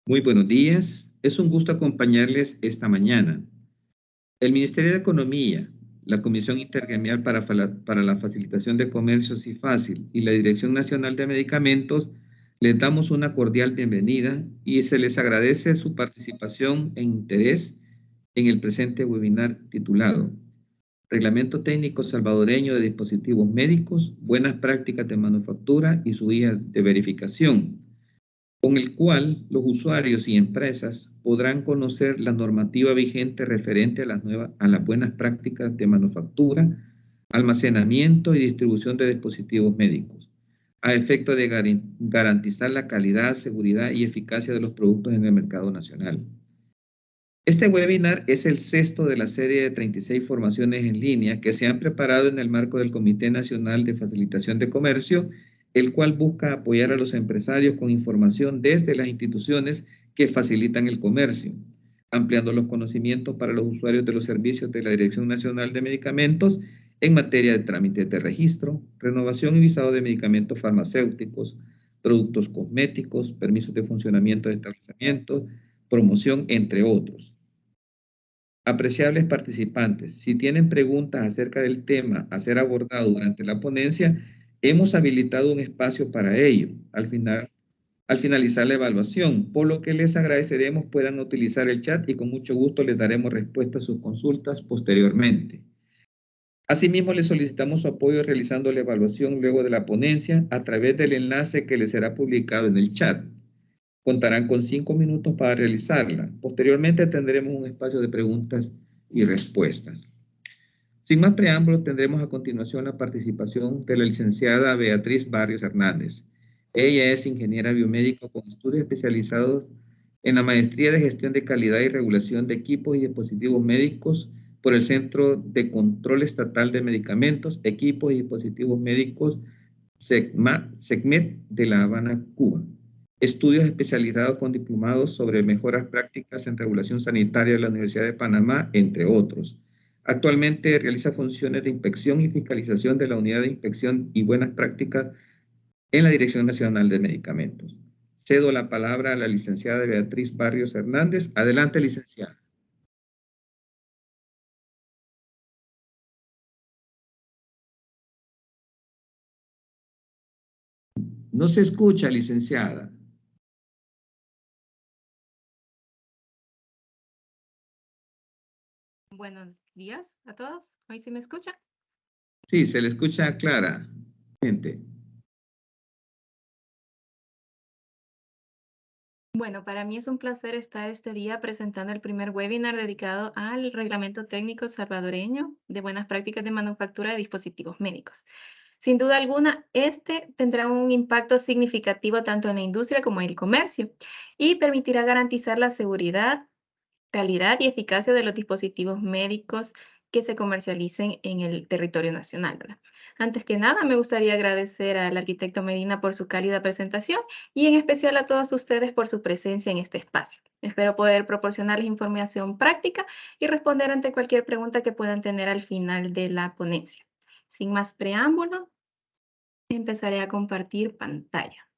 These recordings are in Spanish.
Muy buenos días. Es un gusto acompañarles esta mañana. El Ministerio de Economía, la Comisión Intergremial para la Facilitación de Comercio CIFACIL y la Dirección Nacional de Medicamentos les damos una cordial bienvenida y se les agradece su participación e interés en el presente webinar titulado Reglamento Técnico Salvadoreño de Dispositivos Médicos, Buenas Prácticas de Manufactura y su guía de verificación, con el cual los usuarios y empresas podrán conocer la normativa vigente referente a las buenas prácticas de manufactura, almacenamiento y distribución de dispositivos médicos, a efecto de garantizar la calidad, seguridad y eficacia de los productos en el mercado nacional. Este webinar es el sexto de la serie de 36 formaciones en línea que se han preparado en el marco del Comité Nacional de Facilitación de Comercio, el cual busca apoyar a los empresarios con información desde las instituciones que facilitan el comercio, ampliando los conocimientos para los usuarios de los servicios de la Dirección Nacional de Medicamentos en materia de trámites de registro, renovación y visado de medicamentos farmacéuticos, productos cosméticos, permisos de funcionamiento de establecimientos, promoción, entre otros. Apreciables participantes, si tienen preguntas acerca del tema a ser abordado durante la ponencia, hemos habilitado un espacio para ello al finalizar la evaluación, por lo que les agradeceremos puedan utilizar el chat y con mucho gusto les daremos respuesta a sus consultas posteriormente. Asimismo, les solicitamos su apoyo realizando la evaluación luego de la ponencia a través del enlace que les será publicado en el chat. Contarán con 5 minutos para realizarla. Posteriormente tendremos un espacio de preguntas y respuestas. Sin más preámbulos, tendremos a continuación la participación de la licenciada Beatriz Barrios Hernández. Ella es ingeniera biomédica con estudios especializados en la maestría de gestión de calidad y regulación de equipos y dispositivos médicos por el Centro de Control Estatal de Medicamentos, Equipos y Dispositivos Médicos, SECMED de La Habana, Cuba. Estudios especializados con diplomados sobre mejoras prácticas en regulación sanitaria de la Universidad de Panamá, entre otros. Actualmente realiza funciones de inspección y fiscalización de la Unidad de Inspección y Buenas Prácticas en la Dirección Nacional de Medicamentos. Cedo la palabra a la licenciada Beatriz Barrios Hernández. Adelante, licenciada. No se escucha, licenciada. Buenos días a todos. ¿Hoy sí me escucha? Sí, se le escucha claramente. Bueno, para mí es un placer estar este día presentando el primer webinar dedicado al Reglamento Técnico Salvadoreño de Buenas Prácticas de Manufactura de Dispositivos Médicos. Sin duda alguna, este tendrá un impacto significativo tanto en la industria como en el comercio y permitirá garantizar la seguridad, calidad y eficacia de los dispositivos médicos que se comercialicen en el territorio nacional, ¿verdad? Antes que nada, me gustaría agradecer al arquitecto Medina por su cálida presentación y en especial a todos ustedes por su presencia en este espacio. Espero poder proporcionarles información práctica y responder ante cualquier pregunta que puedan tener al final de la ponencia. Sin más preámbulo, empezaré a compartir pantalla.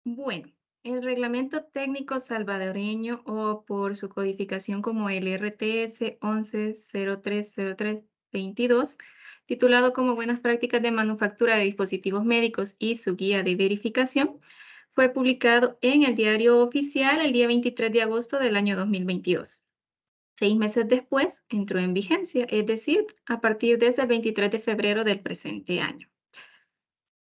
Bueno, el Reglamento Técnico Salvadoreño, o por su codificación como el RTS 11030322, titulado como Buenas Prácticas de Manufactura de Dispositivos Médicos y su guía de verificación, fue publicado en el Diario Oficial el día 23 de agosto del año 2022. 6 meses después entró en vigencia, es decir, a partir desde el 23 de febrero del presente año.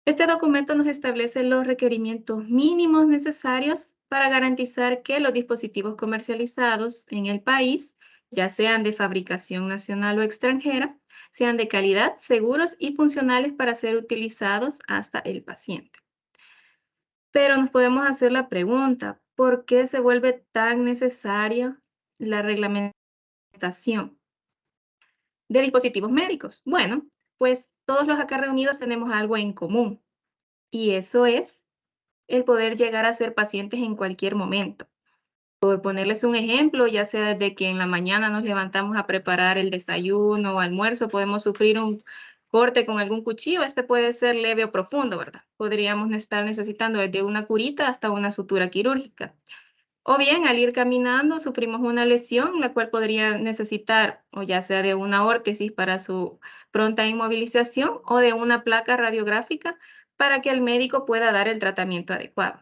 Este documento nos establece los requerimientos mínimos necesarios para garantizar que los dispositivos comercializados en el país, ya sean de fabricación nacional o extranjera, sean de calidad, seguros y funcionales para ser utilizados hasta el paciente. Pero nos podemos hacer la pregunta, ¿por qué se vuelve tan necesaria la reglamentación de dispositivos médicos? Bueno, pues todos los acá reunidos tenemos algo en común, y eso es el poder llegar a ser pacientes en cualquier momento. Por ponerles un ejemplo, ya sea desde que en la mañana nos levantamos a preparar el desayuno o almuerzo, podemos sufrir un corte con algún cuchillo. Este puede ser leve o profundo, ¿verdad? Podríamos estar necesitando desde una curita hasta una sutura quirúrgica. O bien, al ir caminando, sufrimos una lesión, la cual podría necesitar, o ya sea de una órtesis para su pronta inmovilización o de una placa radiográfica para que el médico pueda dar el tratamiento adecuado.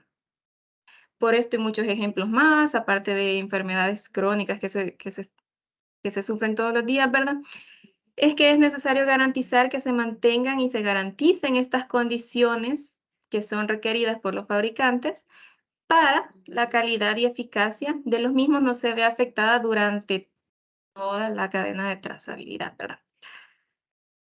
Por esto y muchos ejemplos más, aparte de enfermedades crónicas que se sufren todos los días, ¿verdad? Es que es necesario garantizar que se mantengan y se garanticen estas condiciones que son requeridas por los fabricantes para la calidad y eficacia de los mismos no se vea afectada durante toda la cadena de trazabilidad, ¿verdad?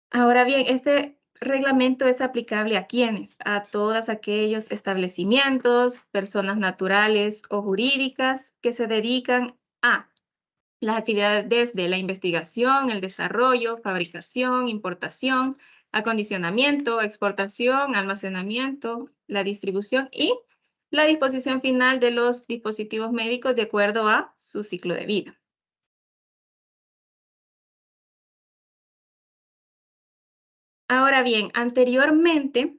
Ahora bien, este reglamento es aplicable ¿a quiénes? A todos aquellos establecimientos, personas naturales o jurídicas que se dedican a las actividades desde la investigación, el desarrollo, fabricación, importación, acondicionamiento, exportación, almacenamiento, la distribución y la disposición final de los dispositivos médicos de acuerdo a su ciclo de vida. Ahora bien, anteriormente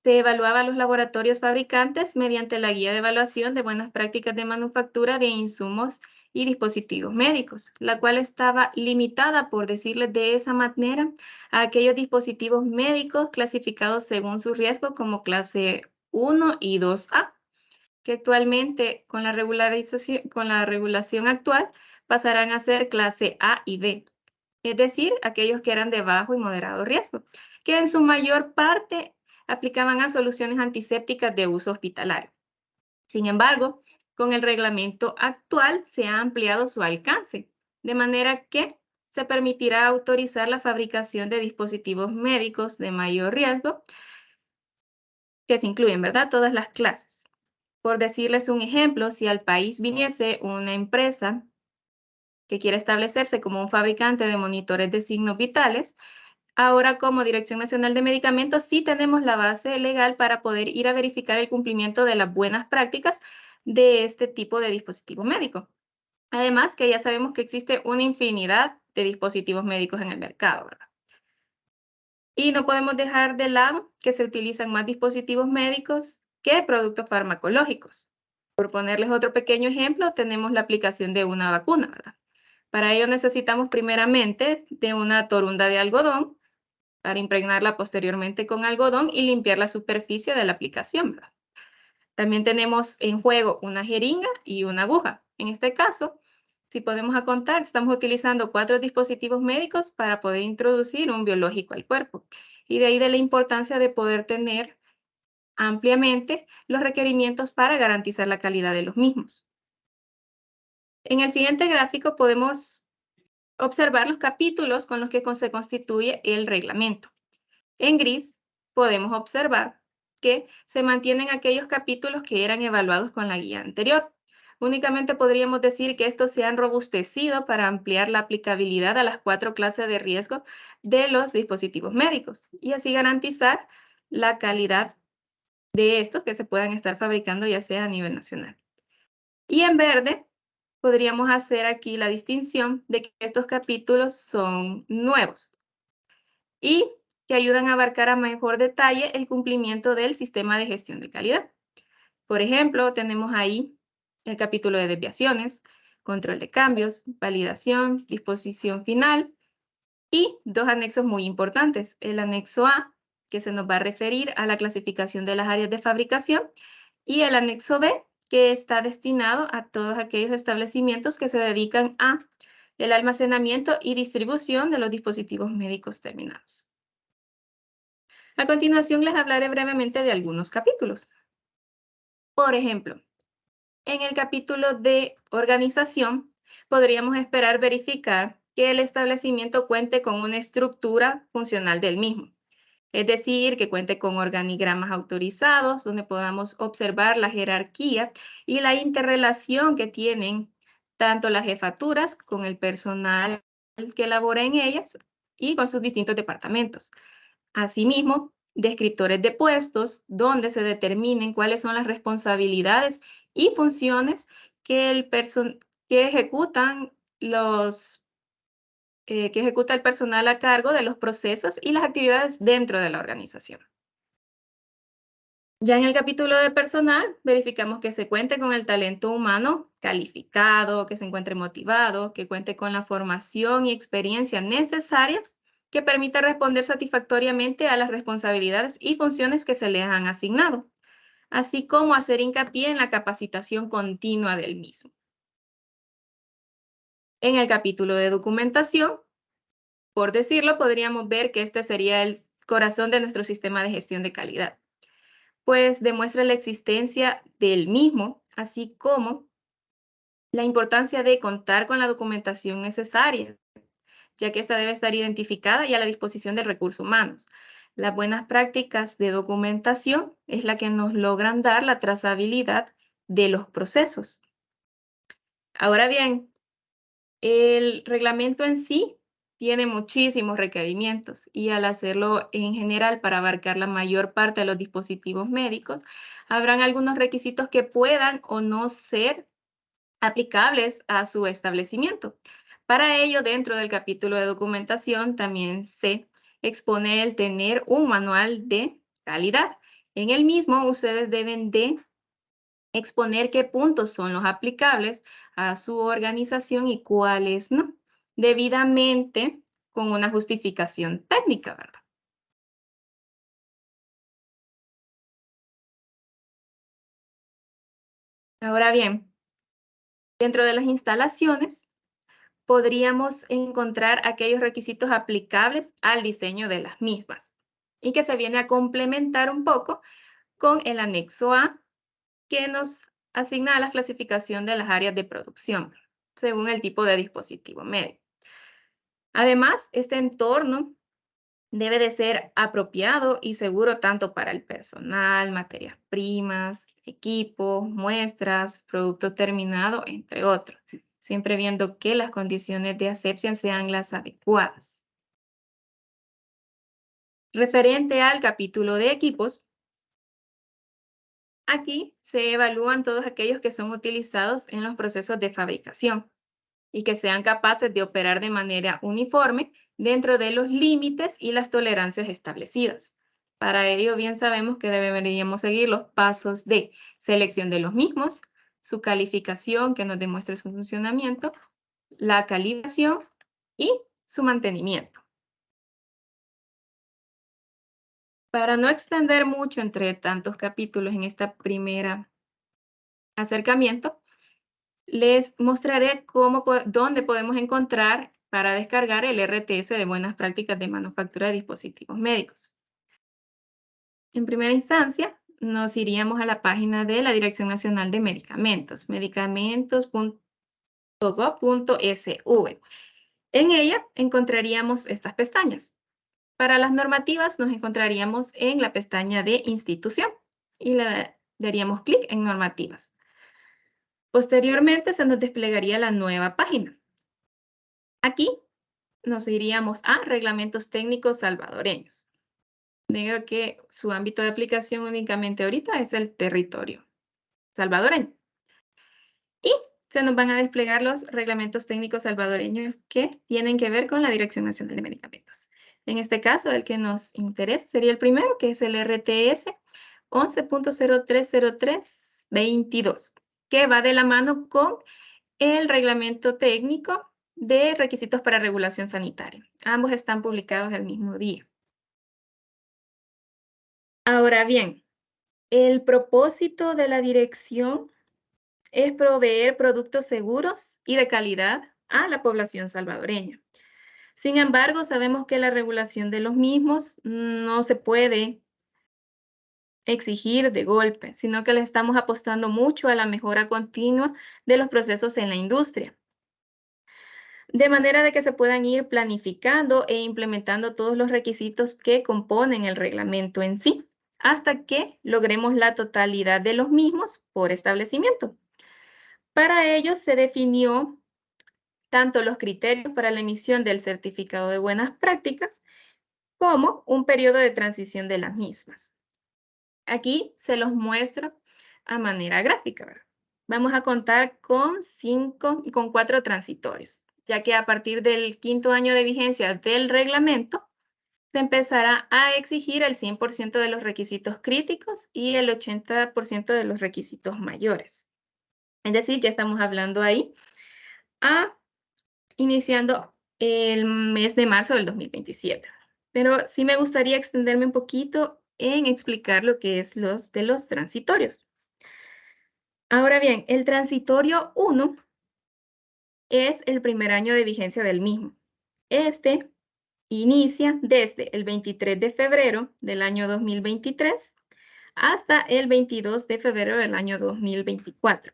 se evaluaba a los laboratorios fabricantes mediante la guía de evaluación de buenas prácticas de manufactura de insumos y dispositivos médicos, la cual estaba limitada, por decirles de esa manera, a aquellos dispositivos médicos clasificados según su riesgo como clase 1 y 2A, que actualmente con la regulación actual pasarán a ser clase A y B, es decir, aquellos que eran de bajo y moderado riesgo, que en su mayor parte aplicaban a soluciones antisépticas de uso hospitalario. Sin embargo, con el reglamento actual se ha ampliado su alcance, de manera que se permitirá autorizar la fabricación de dispositivos médicos de mayor riesgo, que se incluyen, ¿verdad?, todas las clases. Por decirles un ejemplo, si al país viniese una empresa que quiere establecerse como un fabricante de monitores de signos vitales, ahora como Dirección Nacional de Medicamentos sí tenemos la base legal para poder ir a verificar el cumplimiento de las buenas prácticas de este tipo de dispositivo médico. Además que ya sabemos que existe una infinidad de dispositivos médicos en el mercado, ¿verdad? Y no podemos dejar de lado que se utilizan más dispositivos médicos que productos farmacológicos. Por ponerles otro pequeño ejemplo, tenemos la aplicación de una vacuna, ¿verdad? Para ello necesitamos primeramente de una torunda de algodón para impregnarla posteriormente con algodón y limpiar la superficie de la aplicación, ¿verdad? También tenemos en juego una jeringa y una aguja. En este caso, si podemos contar, estamos utilizando 4 dispositivos médicos para poder introducir un biológico al cuerpo. Y de ahí de la importancia de poder tener ampliamente los requerimientos para garantizar la calidad de los mismos. En el siguiente gráfico podemos observar los capítulos con los que se constituye el reglamento. En gris podemos observar que se mantienen aquellos capítulos que eran evaluados con la guía anterior. Únicamente podríamos decir que estos se han robustecido para ampliar la aplicabilidad a las 4 clases de riesgo de los dispositivos médicos y así garantizar la calidad de estos que se puedan estar fabricando ya sea a nivel nacional. Y en verde podríamos hacer aquí la distinción de que estos capítulos son nuevos y que ayudan a abarcar a mejor detalle el cumplimiento del sistema de gestión de calidad. Por ejemplo, tenemos ahí el capítulo de desviaciones, control de cambios, validación, disposición final y 2 anexos muy importantes. El anexo A, que se nos va a referir a la clasificación de las áreas de fabricación, y el anexo B, que está destinado a todos aquellos establecimientos que se dedican a el almacenamiento y distribución de los dispositivos médicos terminados. A continuación les hablaré brevemente de algunos capítulos. Por ejemplo, en el capítulo de organización, podríamos esperar verificar que el establecimiento cuente con una estructura funcional del mismo. Es decir, que cuente con organigramas autorizados, donde podamos observar la jerarquía y la interrelación que tienen tanto las jefaturas con el personal que labora en ellas, y con sus distintos departamentos. Asimismo, descriptores de puestos donde se determinen cuáles son las responsabilidades y funciones que ejecutan que ejecuta el personal a cargo de los procesos y las actividades dentro de la organización. Ya en el capítulo de personal, verificamos que se cuente con el talento humano calificado, que se encuentre motivado, que cuente con la formación y experiencia necesaria que permita responder satisfactoriamente a las responsabilidades y funciones que se le han asignado, así como hacer hincapié en la capacitación continua del mismo. En el capítulo de documentación, por decirlo, podríamos ver que este sería el corazón de nuestro sistema de gestión de calidad, pues demuestra la existencia del mismo, así como la importancia de contar con la documentación necesaria, ya que esta debe estar identificada y a la disposición del recurso humanos. Las buenas prácticas de documentación es la que nos logran dar la trazabilidad de los procesos. Ahora bien, el reglamento en sí tiene muchísimos requerimientos y al hacerlo en general para abarcar la mayor parte de los dispositivos médicos, habrán algunos requisitos que puedan o no ser aplicables a su establecimiento. Para ello, dentro del capítulo de documentación también se expone el tener un manual de calidad. En el mismo, ustedes deben de exponer qué puntos son los aplicables a su organización y cuáles no, debidamente con una justificación técnica, ¿verdad? Ahora bien, dentro de las instalaciones, podríamos encontrar aquellos requisitos aplicables al diseño de las mismas y que se viene a complementar un poco con el anexo A que nos asigna la clasificación de las áreas de producción según el tipo de dispositivo médico. Además, este entorno debe de ser apropiado y seguro tanto para el personal, materias primas, equipos, muestras, producto terminado, entre otros, siempre viendo que las condiciones de asepsia sean las adecuadas. Referente al capítulo de equipos, aquí se evalúan todos aquellos que son utilizados en los procesos de fabricación y que sean capaces de operar de manera uniforme dentro de los límites y las tolerancias establecidas. Para ello, bien sabemos que deberíamos seguir los pasos de selección de los mismos, su calificación que nos demuestre su funcionamiento, la calibración y su mantenimiento. Para no extender mucho entre tantos capítulos en esta primera acercamiento, les mostraré dónde podemos encontrar para descargar el RTS de buenas prácticas de manufactura de dispositivos médicos. En primera instancia, nos iríamos a la página de la Dirección Nacional de Medicamentos, medicamentos.gov.sv. En ella encontraríamos estas pestañas. Para las normativas nos encontraríamos en la pestaña de institución y le daríamos clic en normativas. Posteriormente se nos desplegaría la nueva página. Aquí nos iríamos a reglamentos técnicos salvadoreños. Digo que su ámbito de aplicación únicamente ahorita es el territorio salvadoreño. Y se nos van a desplegar los reglamentos técnicos salvadoreños que tienen que ver con la Dirección Nacional de Medicamentos. En este caso, el que nos interesa sería el primero, que es el RTS 11.030322, que va de la mano con el reglamento técnico de requisitos para regulación sanitaria. Ambos están publicados el mismo día. Ahora bien, el propósito de la dirección es proveer productos seguros y de calidad a la población salvadoreña. Sin embargo, sabemos que la regulación de los mismos no se puede exigir de golpe, sino que le estamos apostando mucho a la mejora continua de los procesos en la industria, de manera de que se puedan ir planificando e implementando todos los requisitos que componen el reglamento en sí, hasta que logremos la totalidad de los mismos por establecimiento. Para ello se definió tanto los criterios para la emisión del certificado de buenas prácticas como un periodo de transición de las mismas. Aquí se los muestro a manera gráfica, ¿verdad? Vamos a contar con 4 transitorios, ya que a partir del 5º año de vigencia del reglamento, se empezará a exigir el 100% de los requisitos críticos y el 80% de los requisitos mayores. Es decir, ya estamos hablando ahí iniciando el mes de marzo del 2027. Pero sí me gustaría extenderme un poquito en explicar lo que es los transitorios. Ahora bien, el transitorio 1 es el primer año de vigencia del mismo. Este inicia desde el 23 de febrero del año 2023 hasta el 22 de febrero del año 2024.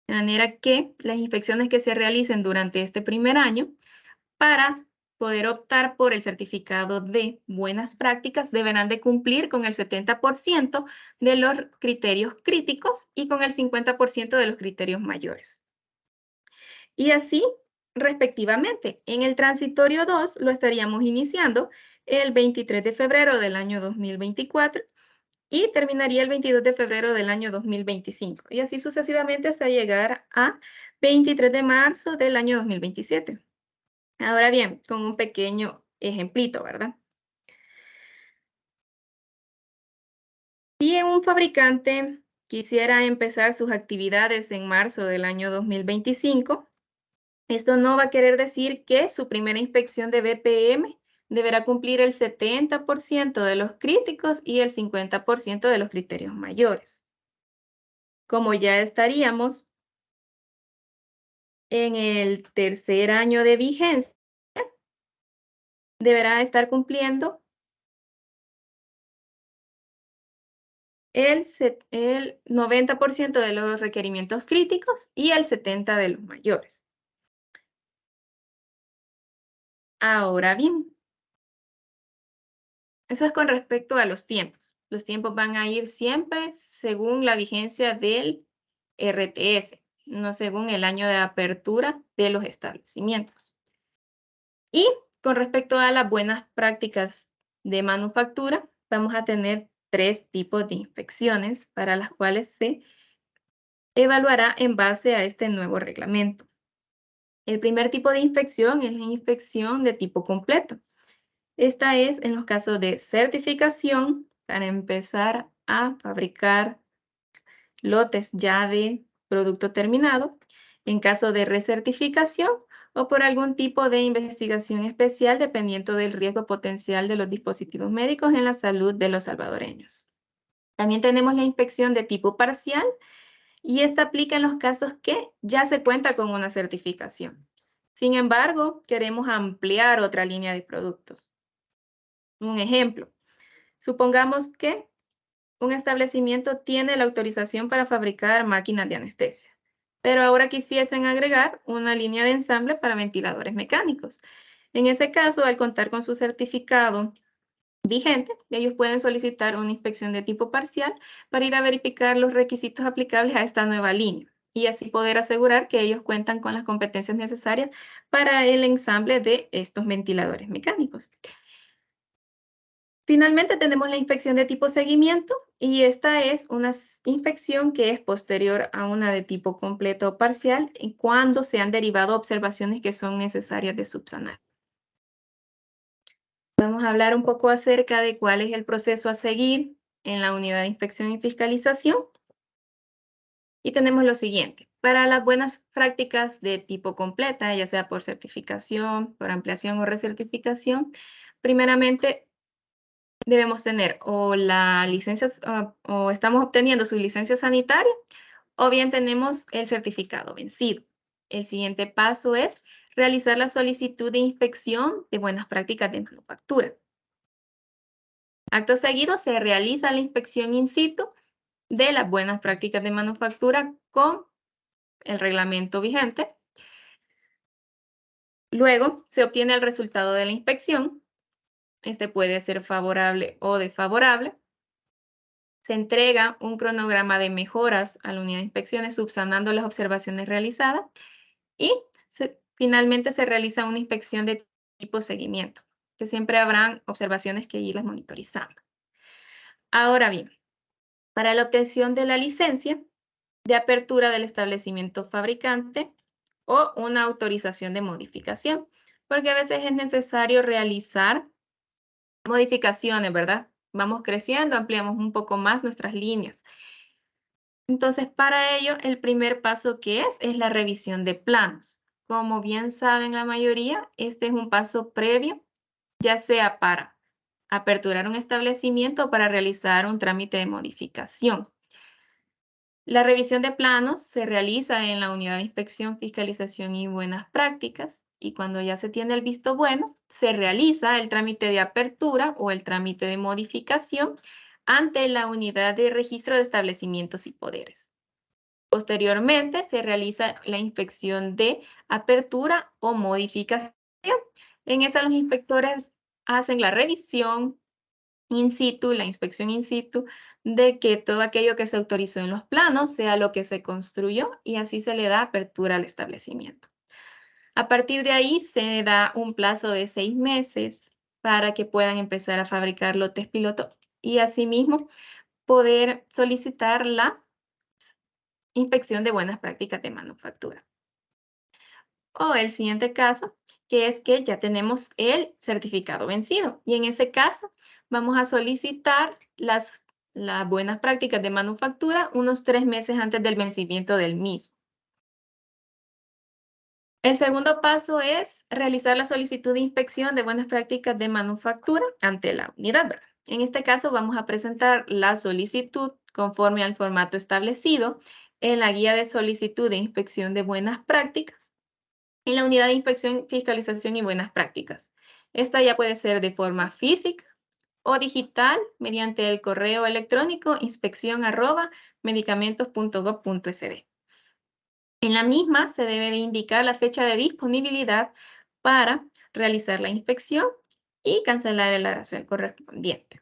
De manera que las inspecciones que se realicen durante este primer año para poder optar por el certificado de buenas prácticas deberán de cumplir con el 70% de los criterios críticos y con el 50% de los criterios mayores. Y así, respectivamente, en el transitorio 2 lo estaríamos iniciando el 23 de febrero del año 2024 y terminaría el 22 de febrero del año 2025. Y así sucesivamente hasta llegar a 23 de marzo del año 2027. Ahora bien, con un pequeño ejemplito, ¿verdad? Si un fabricante quisiera empezar sus actividades en marzo del año 2025, esto no va a querer decir que su primera inspección de BPM deberá cumplir el 70% de los críticos y el 50% de los criterios mayores. Como ya estaríamos en el tercer año de vigencia, deberá estar cumpliendo el 90% de los requerimientos críticos y el 70% de los mayores. Ahora bien, eso es con respecto a los tiempos. Los tiempos van a ir siempre según la vigencia del RTS, no según el año de apertura de los establecimientos. Y con respecto a las buenas prácticas de manufactura, vamos a tener 3 tipos de inspecciones para las cuales se evaluará en base a este nuevo reglamento. El primer tipo de inspección es la inspección de tipo completo. Esta es en los casos de certificación para empezar a fabricar lotes ya de producto terminado, en caso de recertificación o por algún tipo de investigación especial dependiendo del riesgo potencial de los dispositivos médicos en la salud de los salvadoreños. También tenemos la inspección de tipo parcial y esta aplica en los casos que ya se cuenta con una certificación. Sin embargo, queremos ampliar otra línea de productos. Un ejemplo, supongamos que un establecimiento tiene la autorización para fabricar máquinas de anestesia, pero ahora quisiesen agregar una línea de ensamble para ventiladores mecánicos. En ese caso, al contar con su certificado vigente, ellos pueden solicitar una inspección de tipo parcial para ir a verificar los requisitos aplicables a esta nueva línea y así poder asegurar que ellos cuentan con las competencias necesarias para el ensamble de estos ventiladores mecánicos. Finalmente tenemos la inspección de tipo seguimiento y esta es una inspección que es posterior a una de tipo completo o parcial cuando se han derivado observaciones que son necesarias de subsanar. Vamos a hablar un poco acerca de cuál es el proceso a seguir en la unidad de inspección y fiscalización. Y tenemos lo siguiente. Para las buenas prácticas de tipo completa, ya sea por certificación, por ampliación o recertificación, primeramente debemos tener o la licencia o estamos obteniendo su licencia sanitaria o bien tenemos el certificado vencido. El siguiente paso es realizar la solicitud de inspección de buenas prácticas de manufactura. Acto seguido se realiza la inspección in situ de las buenas prácticas de manufactura con el reglamento vigente. Luego se obtiene el resultado de la inspección. Este puede ser favorable o desfavorable. Se entrega un cronograma de mejoras a la unidad de inspecciones subsanando las observaciones realizadas y finalmente se realiza una inspección de tipo seguimiento, que siempre habrán observaciones que irlas monitorizando. Ahora bien, para la obtención de la licencia de apertura del establecimiento fabricante o una autorización de modificación, porque a veces es necesario realizar modificaciones, ¿verdad? Vamos creciendo, ampliamos un poco más nuestras líneas. Entonces, para ello, el primer paso que es la revisión de planos. Como bien saben la mayoría, este es un paso previo, ya sea para aperturar un establecimiento o para realizar un trámite de modificación. La revisión de planos se realiza en la unidad de inspección, fiscalización y buenas prácticas, y cuando ya se tiene el visto bueno, se realiza el trámite de apertura o el trámite de modificación ante la unidad de registro de establecimientos y poderes. Posteriormente, se realiza la inspección de apertura o modificación. En esa, los inspectores hacen la revisión in situ, la inspección in situ, de que todo aquello que se autorizó en los planos sea lo que se construyó y así se le da apertura al establecimiento. A partir de ahí se da un plazo de 6 meses para que puedan empezar a fabricar lotes piloto y asimismo poder solicitar la inspección de buenas prácticas de manufactura. O el siguiente caso, que es que ya tenemos el certificado vencido. Y en ese caso, vamos a solicitar las buenas prácticas de manufactura unos 3 meses antes del vencimiento del mismo. El segundo paso es realizar la solicitud de inspección de buenas prácticas de manufactura ante la unidad, ¿verdad? En este caso, vamos a presentar la solicitud conforme al formato establecido en la guía de solicitud de inspección de buenas prácticas en la unidad de inspección, fiscalización y buenas prácticas. Esta ya puede ser de forma física o digital mediante el correo electrónico inspección@medicamentos.gov.sb. En la misma se debe de indicar la fecha de disponibilidad para realizar la inspección y cancelar el arancel correspondiente.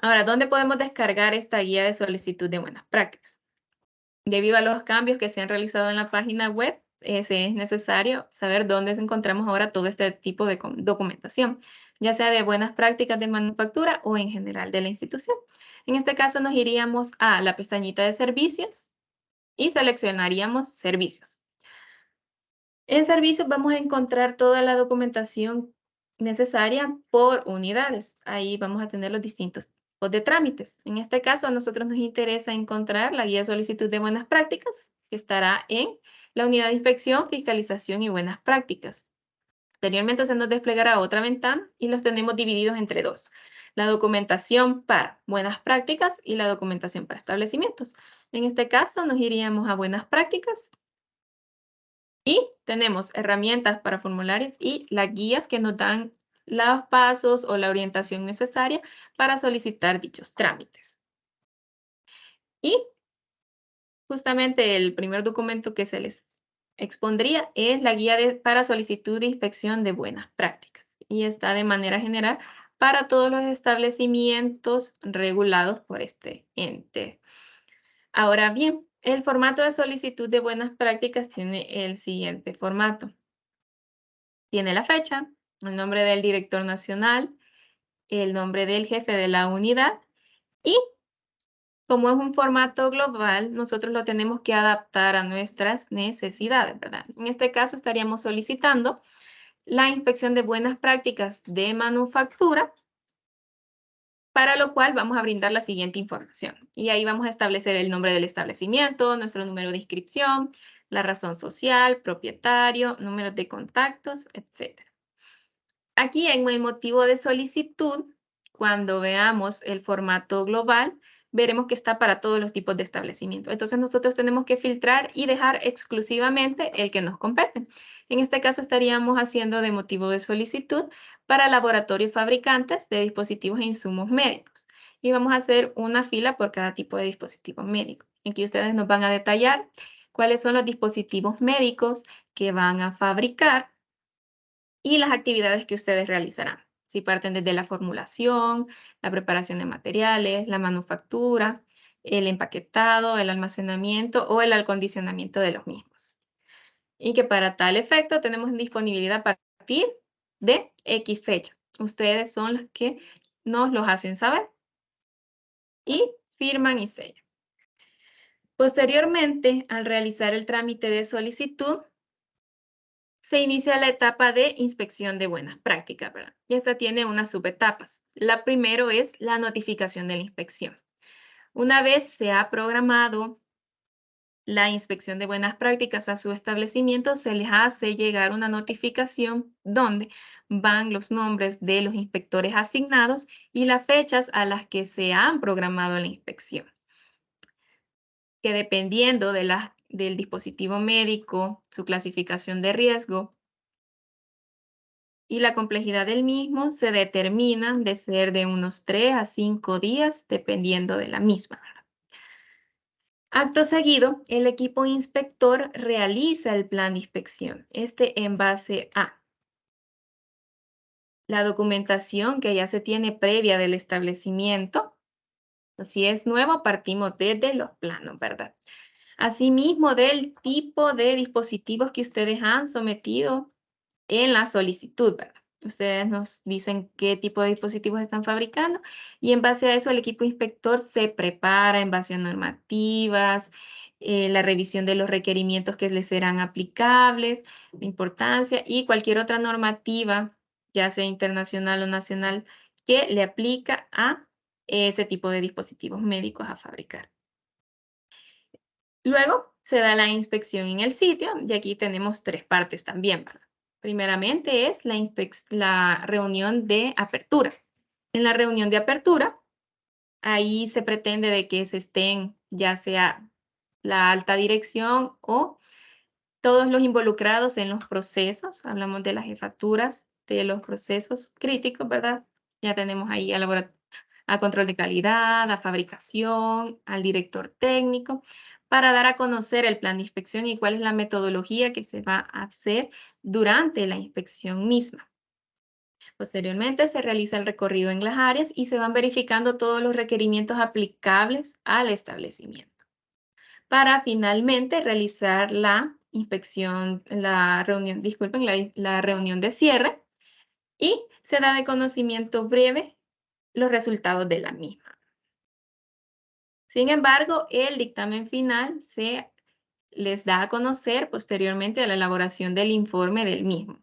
Ahora, ¿dónde podemos descargar esta guía de solicitud de buenas prácticas? Debido a los cambios que se han realizado en la página web, es necesario saber dónde encontramos ahora todo este tipo de documentación, ya sea de buenas prácticas de manufactura o en general de la institución. En este caso nos iríamos a la pestañita de servicios y seleccionaríamos servicios. En servicios vamos a encontrar toda la documentación necesaria por unidades. Ahí vamos a tener los distintos tipos de trámites. En este caso, a nosotros nos interesa encontrar la guía de solicitud de buenas prácticas, que estará en la unidad de inspección, fiscalización y buenas prácticas. Anteriormente se nos desplegará otra ventana y los tenemos divididos entre dos. La documentación para buenas prácticas y la documentación para establecimientos. En este caso, nos iríamos a buenas prácticas y tenemos herramientas para formularios y las guías que nos dan los pasos o la orientación necesaria para solicitar dichos trámites. Y justamente el primer documento que se les expondría es la guía para solicitud de inspección de buenas prácticas. Y está de manera general para todos los establecimientos regulados por este ente. Ahora bien, el formato de solicitud de buenas prácticas tiene el siguiente formato. Tiene la fecha, el nombre del director nacional, el nombre del jefe de la unidad y como es un formato global, nosotros lo tenemos que adaptar a nuestras necesidades, ¿verdad? En este caso estaríamos solicitando la inspección de buenas prácticas de manufactura, para lo cual vamos a brindar la siguiente información. Y ahí vamos a establecer el nombre del establecimiento, nuestro número de inscripción, la razón social, propietario, números de contactos, etc. Aquí en el motivo de solicitud, cuando veamos el formato global, veremos que está para todos los tipos de establecimientos. Entonces nosotros tenemos que filtrar y dejar exclusivamente el que nos compete. En este caso estaríamos haciendo de motivo de solicitud para laboratorios fabricantes de dispositivos e insumos médicos. Y vamos a hacer una fila por cada tipo de dispositivo médico. Aquí ustedes nos van a detallar cuáles son los dispositivos médicos que van a fabricar y las actividades que ustedes realizarán. Si parten desde la formulación, la preparación de materiales, la manufactura, el empaquetado, el almacenamiento o el acondicionamiento de los mismos. y que para tal efecto tenemos disponibilidad a partir de X fecha. Ustedes son los que nos los hacen saber y firman y sellan. Posteriormente, al realizar el trámite de solicitud, se inicia la etapa de inspección de buenas prácticas, ¿verdad? Y esta tiene unas subetapas. La primero es la notificación de la inspección. Una vez se ha programado la inspección de buenas prácticas a su establecimiento, se les hace llegar una notificación donde van los nombres de los inspectores asignados y las fechas a las que se han programado la inspección, que dependiendo del dispositivo médico, su clasificación de riesgo y la complejidad del mismo, se determinan de ser de unos 3 a 5 días, dependiendo de la misma, ¿verdad? Acto seguido, el equipo inspector realiza el plan de inspección, en base a la documentación que ya se tiene previa del establecimiento. Si es nuevo, partimos desde los planos, ¿verdad? Asimismo, del tipo de dispositivos que ustedes han sometido en la solicitud, ¿verdad? Ustedes nos dicen qué tipo de dispositivos están fabricando y en base a eso el equipo inspector se prepara en base a normativas, la revisión de los requerimientos que les serán aplicables, la importancia y cualquier otra normativa, ya sea internacional o nacional, que le aplica a ese tipo de dispositivos médicos a fabricar. Luego se da la inspección en el sitio y aquí tenemos 3 partes también, ¿verdad? Primeramente es la reunión de apertura. En la reunión de apertura, ahí se pretende de que se estén ya sea la alta dirección o todos los involucrados en los procesos. Hablamos de las jefaturas de los procesos críticos, ¿verdad? Ya tenemos ahí a control de calidad, a fabricación, al director técnico, para dar a conocer el plan de inspección y cuál es la metodología que se va a hacer durante la inspección misma. Posteriormente se realiza el recorrido en las áreas y se van verificando todos los requerimientos aplicables al establecimiento, para finalmente realizar la inspección, la reunión, disculpen, la reunión de cierre y se da de conocimiento breve los resultados de la misma. Sin embargo, el dictamen final se les da a conocer posteriormente a la elaboración del informe del mismo,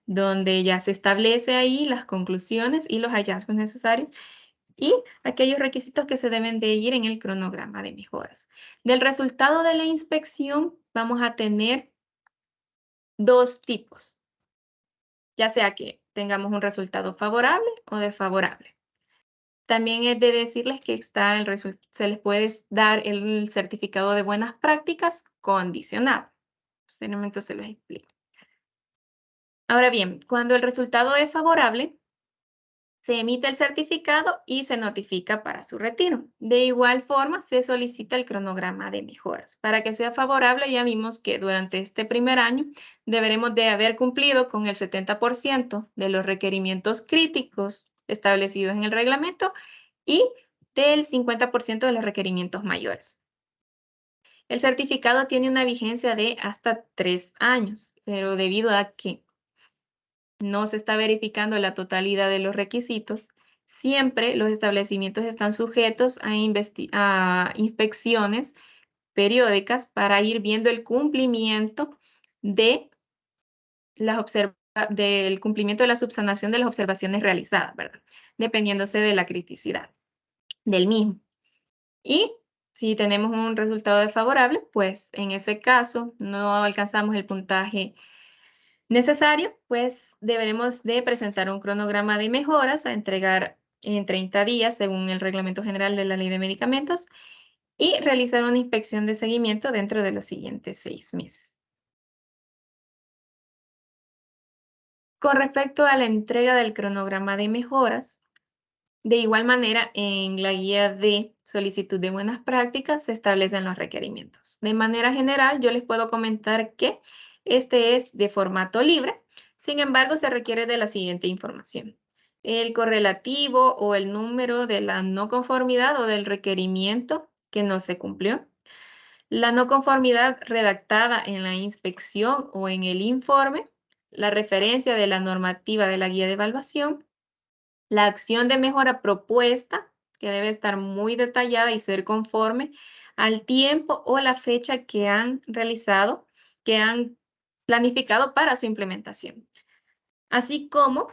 donde ya se establece ahí las conclusiones y los hallazgos necesarios y aquellos requisitos que se deben de ir en el cronograma de mejoras. Del resultado de la inspección vamos a tener 2 tipos, ya sea que tengamos un resultado favorable o desfavorable. También es de decirles que se les puede dar el certificado de buenas prácticas condicionado. Posteriormente se los explico. Ahora bien, cuando el resultado es favorable, se emite el certificado y se notifica para su retiro. De igual forma, se solicita el cronograma de mejoras. Para que sea favorable, ya vimos que durante este primer año deberemos de haber cumplido con el 70% de los requerimientos críticos establecidos en el reglamento y del 50% de los requerimientos mayores. El certificado tiene una vigencia de hasta 3 años, pero debido a que no se está verificando la totalidad de los requisitos, siempre los establecimientos están sujetos a inspecciones periódicas para ir viendo el cumplimiento de del cumplimiento de la subsanación de las observaciones realizadas, ¿verdad? Dependiéndose de la criticidad del mismo. Y si tenemos un resultado desfavorable, pues en ese caso no alcanzamos el puntaje necesario, pues deberemos de presentar un cronograma de mejoras a entregar en 30 días según el Reglamento General de la Ley de Medicamentos y realizar una inspección de seguimiento dentro de los siguientes 6 meses. Con respecto a la entrega del cronograma de mejoras, de igual manera, en la guía de solicitud de buenas prácticas se establecen los requerimientos. De manera general, yo les puedo comentar que este es de formato libre, sin embargo, se requiere de la siguiente información: el correlativo o el número de la no conformidad o del requerimiento que no se cumplió, la no conformidad redactada en la inspección o en el informe, la referencia de la normativa de la guía de evaluación, la acción de mejora propuesta, que debe estar muy detallada y ser conforme al tiempo o la fecha que han realizado, que han planificado para su implementación. Así como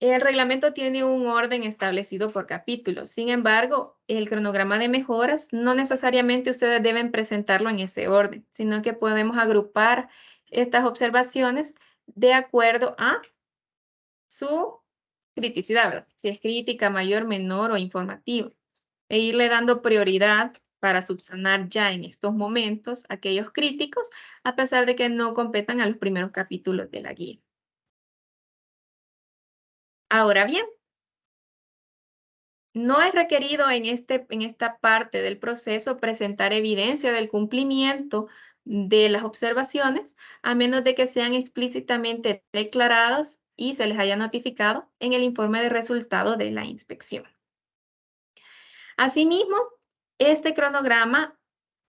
el reglamento tiene un orden establecido por capítulos. Sin embargo, el cronograma de mejoras no necesariamente ustedes deben presentarlo en ese orden, sino que podemos agrupar estas observaciones de acuerdo a su criticidad, ¿verdad? Si es crítica, mayor, menor o informativa. E irle dando prioridad para subsanar ya en estos momentos aquellos críticos, a pesar de que no competan a los primeros capítulos de la guía. Ahora bien, no es requerido en esta parte del proceso presentar evidencia del cumplimiento de las observaciones, a menos de que sean explícitamente declarados y se les haya notificado en el informe de resultado de la inspección. Asimismo, este cronograma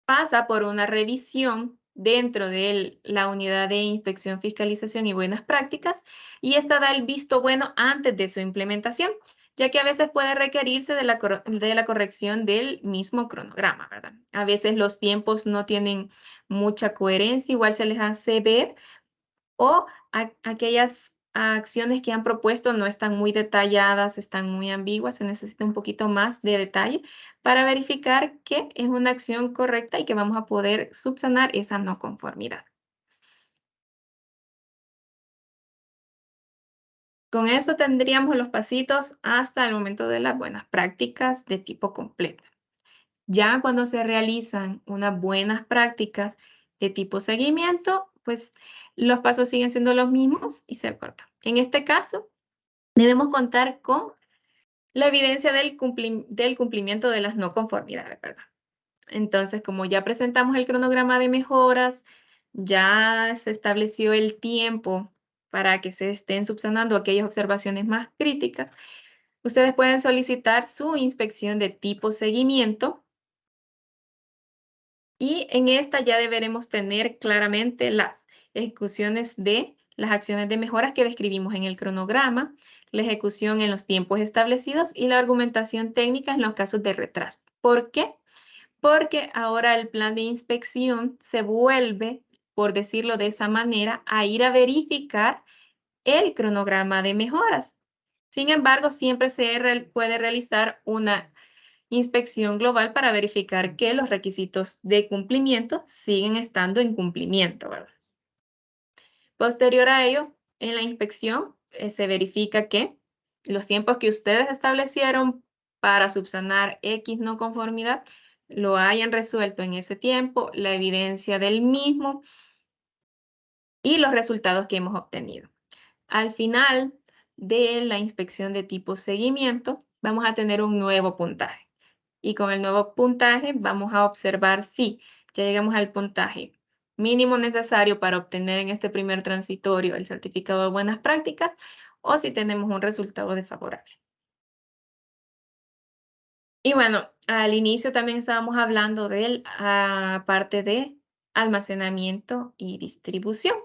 pasa por una revisión dentro de la unidad de inspección, fiscalización y buenas prácticas, y esta da el visto bueno antes de su implementación, ya que a veces puede requerirse de la corrección del mismo cronograma, ¿verdad? A veces los tiempos no tienen mucha coherencia, igual se les hace ver, o aquellas acciones que han propuesto no están muy detalladas, están muy ambiguas, se necesita un poquito más de detalle para verificar que es una acción correcta y que vamos a poder subsanar esa no conformidad. Con eso tendríamos los pasitos hasta el momento de las buenas prácticas de tipo completo. Ya cuando se realizan unas buenas prácticas de tipo seguimiento, pues los pasos siguen siendo los mismos y se acortan. En este caso, debemos contar con la evidencia del cumplimiento de las no conformidades, ¿verdad? Entonces, como ya presentamos el cronograma de mejoras, ya se estableció el tiempo para que se estén subsanando aquellas observaciones más críticas, ustedes pueden solicitar su inspección de tipo seguimiento y en esta ya deberemos tener claramente las ejecuciones de las acciones de mejoras que describimos en el cronograma, la ejecución en los tiempos establecidos y la argumentación técnica en los casos de retraso. ¿Por qué? Porque ahora el plan de inspección se vuelve, por decirlo de esa manera, a ir a verificar el cronograma de mejoras. Sin embargo, siempre se puede realizar una inspección global para verificar que los requisitos de cumplimiento siguen estando en cumplimiento, ¿verdad? Posterior a ello, en la inspección se verifica que los tiempos que ustedes establecieron para subsanar X no conformidad lo hayan resuelto en ese tiempo, la evidencia del mismo y los resultados que hemos obtenido. Al final de la inspección de tipo seguimiento, vamos a tener un nuevo puntaje. Y con el nuevo puntaje vamos a observar si ya llegamos al puntaje mínimo necesario para obtener en este primer transitorio el certificado de buenas prácticas o si tenemos un resultado desfavorable. Y bueno, al inicio también estábamos hablando de la parte de almacenamiento y distribución.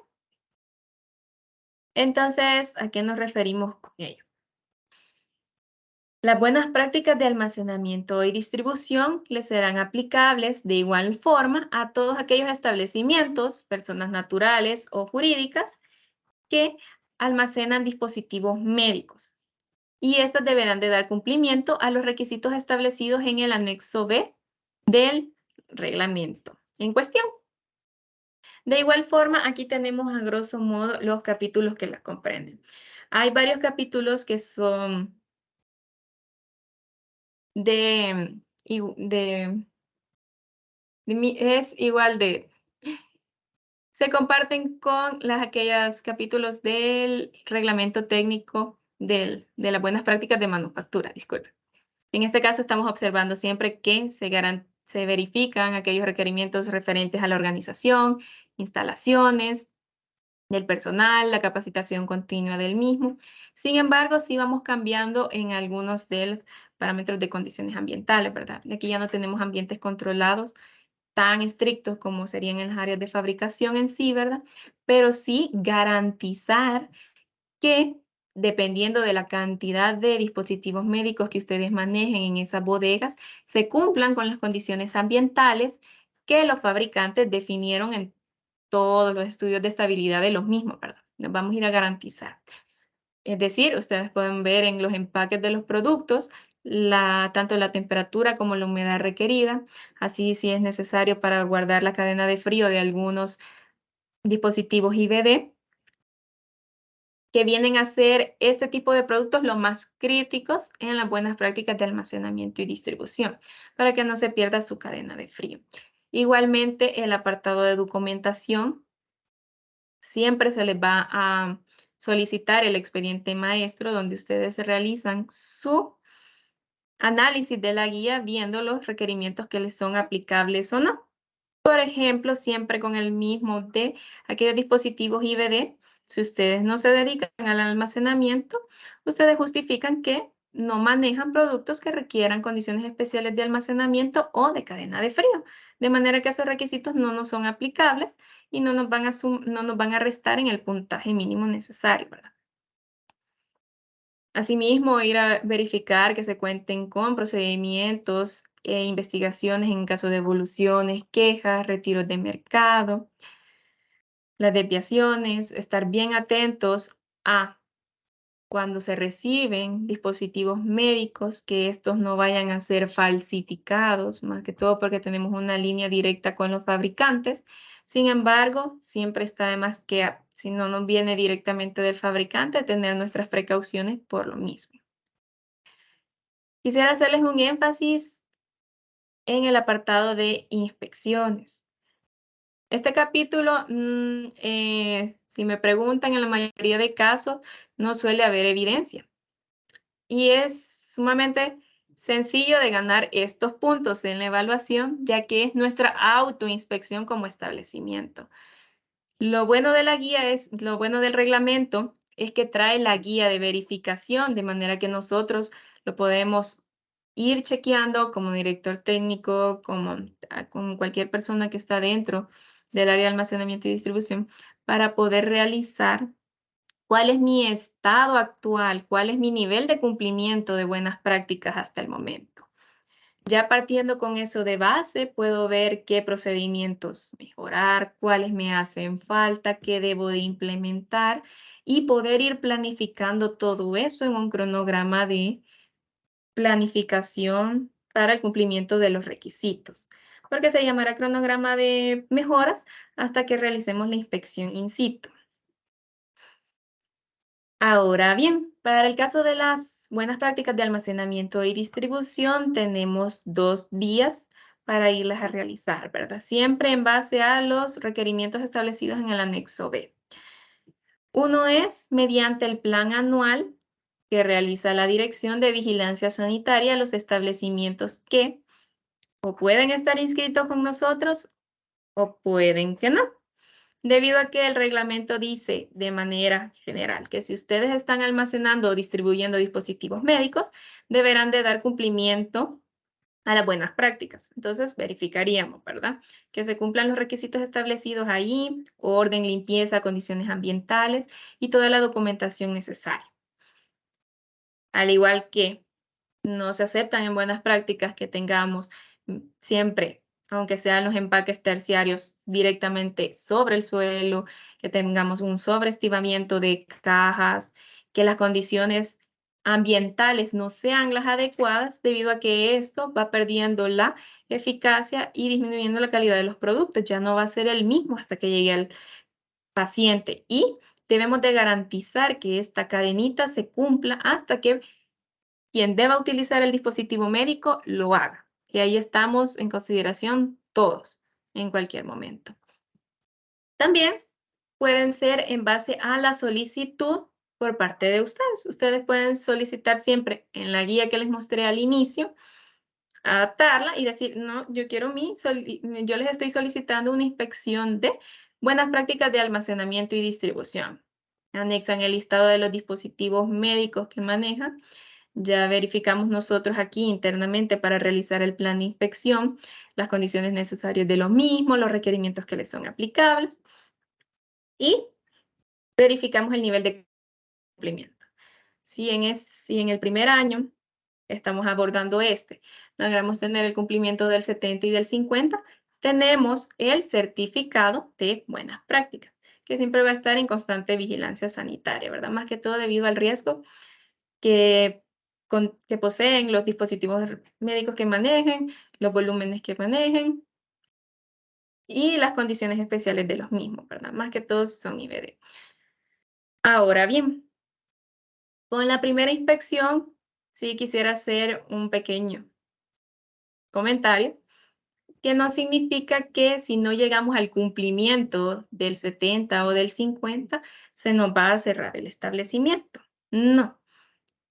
Entonces, ¿a qué nos referimos con ello? Las buenas prácticas de almacenamiento y distribución les serán aplicables de igual forma a todos aquellos establecimientos, personas naturales o jurídicas, que almacenan dispositivos médicos. Y estas deberán de dar cumplimiento a los requisitos establecidos en el anexo B del reglamento en cuestión. De igual forma, aquí tenemos a grosso modo los capítulos que la comprenden. Hay varios capítulos que son es igual de, se comparten con aquellos capítulos del reglamento técnico de las buenas prácticas de manufactura, disculpe. En este caso estamos observando siempre que se verifican aquellos requerimientos referentes a la organización, instalaciones del personal, la capacitación continua del mismo. Sin embargo, sí vamos cambiando en algunos de los parámetros de condiciones ambientales, ¿verdad? Aquí ya no tenemos ambientes controlados tan estrictos como serían en las áreas de fabricación en sí, ¿verdad? Pero sí garantizar que, dependiendo de la cantidad de dispositivos médicos que ustedes manejen en esas bodegas, se cumplan con las condiciones ambientales que los fabricantes definieron en todos los estudios de estabilidad de los mismos, ¿verdad? Nos vamos a ir a garantizar. Es decir, ustedes pueden ver en los empaques de los productos tanto la temperatura como la humedad requerida, así si es necesario para guardar la cadena de frío de algunos dispositivos IBD, que vienen a ser este tipo de productos los más críticos en las buenas prácticas de almacenamiento y distribución, para que no se pierda su cadena de frío. Igualmente, el apartado de documentación, siempre se les va a solicitar el expediente maestro donde ustedes realizan su análisis de la guía viendo los requerimientos que les son aplicables o no. Por ejemplo, siempre con el mismo de aquellos dispositivos IBD, si ustedes no se dedican al almacenamiento, ustedes justifican que no manejan productos que requieran condiciones especiales de almacenamiento o de cadena de frío, de manera que esos requisitos no nos son aplicables y no nos van a restar en el puntaje mínimo necesario, ¿verdad? Asimismo, ir a verificar que se cuenten con procedimientos e investigaciones en caso de evoluciones, quejas, retiros de mercado, las desviaciones, estar bien atentos a cuando se reciben dispositivos médicos, que estos no vayan a ser falsificados, más que todo porque tenemos una línea directa con los fabricantes. Sin embargo, siempre está de más que si no nos viene directamente del fabricante, tener nuestras precauciones por lo mismo. Quisiera hacerles un énfasis en el apartado de inspecciones. Este capítulo, si me preguntan, en la mayoría de casos no suele haber evidencia. Y es sumamente sencillo de ganar estos puntos en la evaluación, ya que es nuestra autoinspección como establecimiento. Lo bueno de la guía lo bueno del reglamento es que trae la guía de verificación, de manera que nosotros lo podemos ir chequeando como director técnico, como cualquier persona que está dentro del área de almacenamiento y distribución, para poder realizar cuál es mi estado actual, cuál es mi nivel de cumplimiento de buenas prácticas hasta el momento. Ya partiendo con eso de base, puedo ver qué procedimientos mejorar, cuáles me hacen falta, qué debo de implementar y poder ir planificando todo eso en un cronograma de planificación para el cumplimiento de los requisitos, porque se llamará cronograma de mejoras hasta que realicemos la inspección in situ. Ahora bien, para el caso de las buenas prácticas de almacenamiento y distribución, tenemos 2 días para irlas a realizar, ¿verdad? Siempre en base a los requerimientos establecidos en el anexo B. Uno es mediante el plan anual que realiza la Dirección de Vigilancia Sanitaria a los establecimientos que o pueden estar inscritos con nosotros o pueden que no. Debido a que el reglamento dice de manera general que si ustedes están almacenando o distribuyendo dispositivos médicos, deberán de dar cumplimiento a las buenas prácticas. Entonces, verificaríamos, ¿verdad? Que se cumplan los requisitos establecidos ahí, orden, limpieza, condiciones ambientales y toda la documentación necesaria. Al igual que no se aceptan en buenas prácticas que tengamos siempre, aunque sean los empaques terciarios, directamente sobre el suelo, que tengamos un sobreestimamiento de cajas, que las condiciones ambientales no sean las adecuadas, debido a que esto va perdiendo la eficacia y disminuyendo la calidad de los productos. Ya no va a ser el mismo hasta que llegue al paciente. Y debemos de garantizar que esta cadenita se cumpla hasta que quien deba utilizar el dispositivo médico lo haga. Y ahí estamos en consideración todos, en cualquier momento. También pueden ser en base a la solicitud por parte de ustedes. Ustedes pueden solicitar siempre en la guía que les mostré al inicio, adaptarla y decir, no, yo les estoy solicitando una inspección de buenas prácticas de almacenamiento y distribución. Anexan el listado de los dispositivos médicos que manejan, Ya verificamos nosotros aquí internamente para realizar el plan de inspección, las condiciones necesarias de los mismos, los requerimientos que les son aplicables y verificamos el nivel de cumplimiento. Si en el primer año estamos abordando logramos tener el cumplimiento del 70 y del 50, tenemos el certificado de buenas prácticas, que siempre va a estar en constante vigilancia sanitaria, ¿verdad? Más que todo debido al riesgo que poseen los dispositivos médicos que manejen, los volúmenes que manejen y las condiciones especiales de los mismos, ¿verdad? Más que todo son IVD. Ahora bien, con la primera inspección, sí quisiera hacer un pequeño comentario, que no significa que si no llegamos al cumplimiento del 70 o del 50, se nos va a cerrar el establecimiento. No.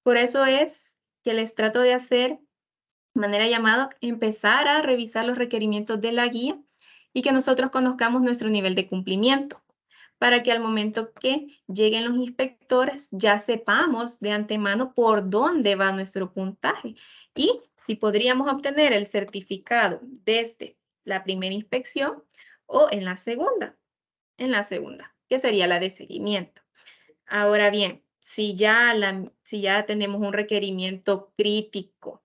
Por eso es que les trato de hacer de manera llamada, empezar a revisar los requerimientos de la guía y que nosotros conozcamos nuestro nivel de cumplimiento, para que al momento que lleguen los inspectores ya sepamos de antemano por dónde va nuestro puntaje y si podríamos obtener el certificado desde la primera inspección o en la segunda, que sería la de seguimiento. Ahora bien, si ya tenemos un requerimiento crítico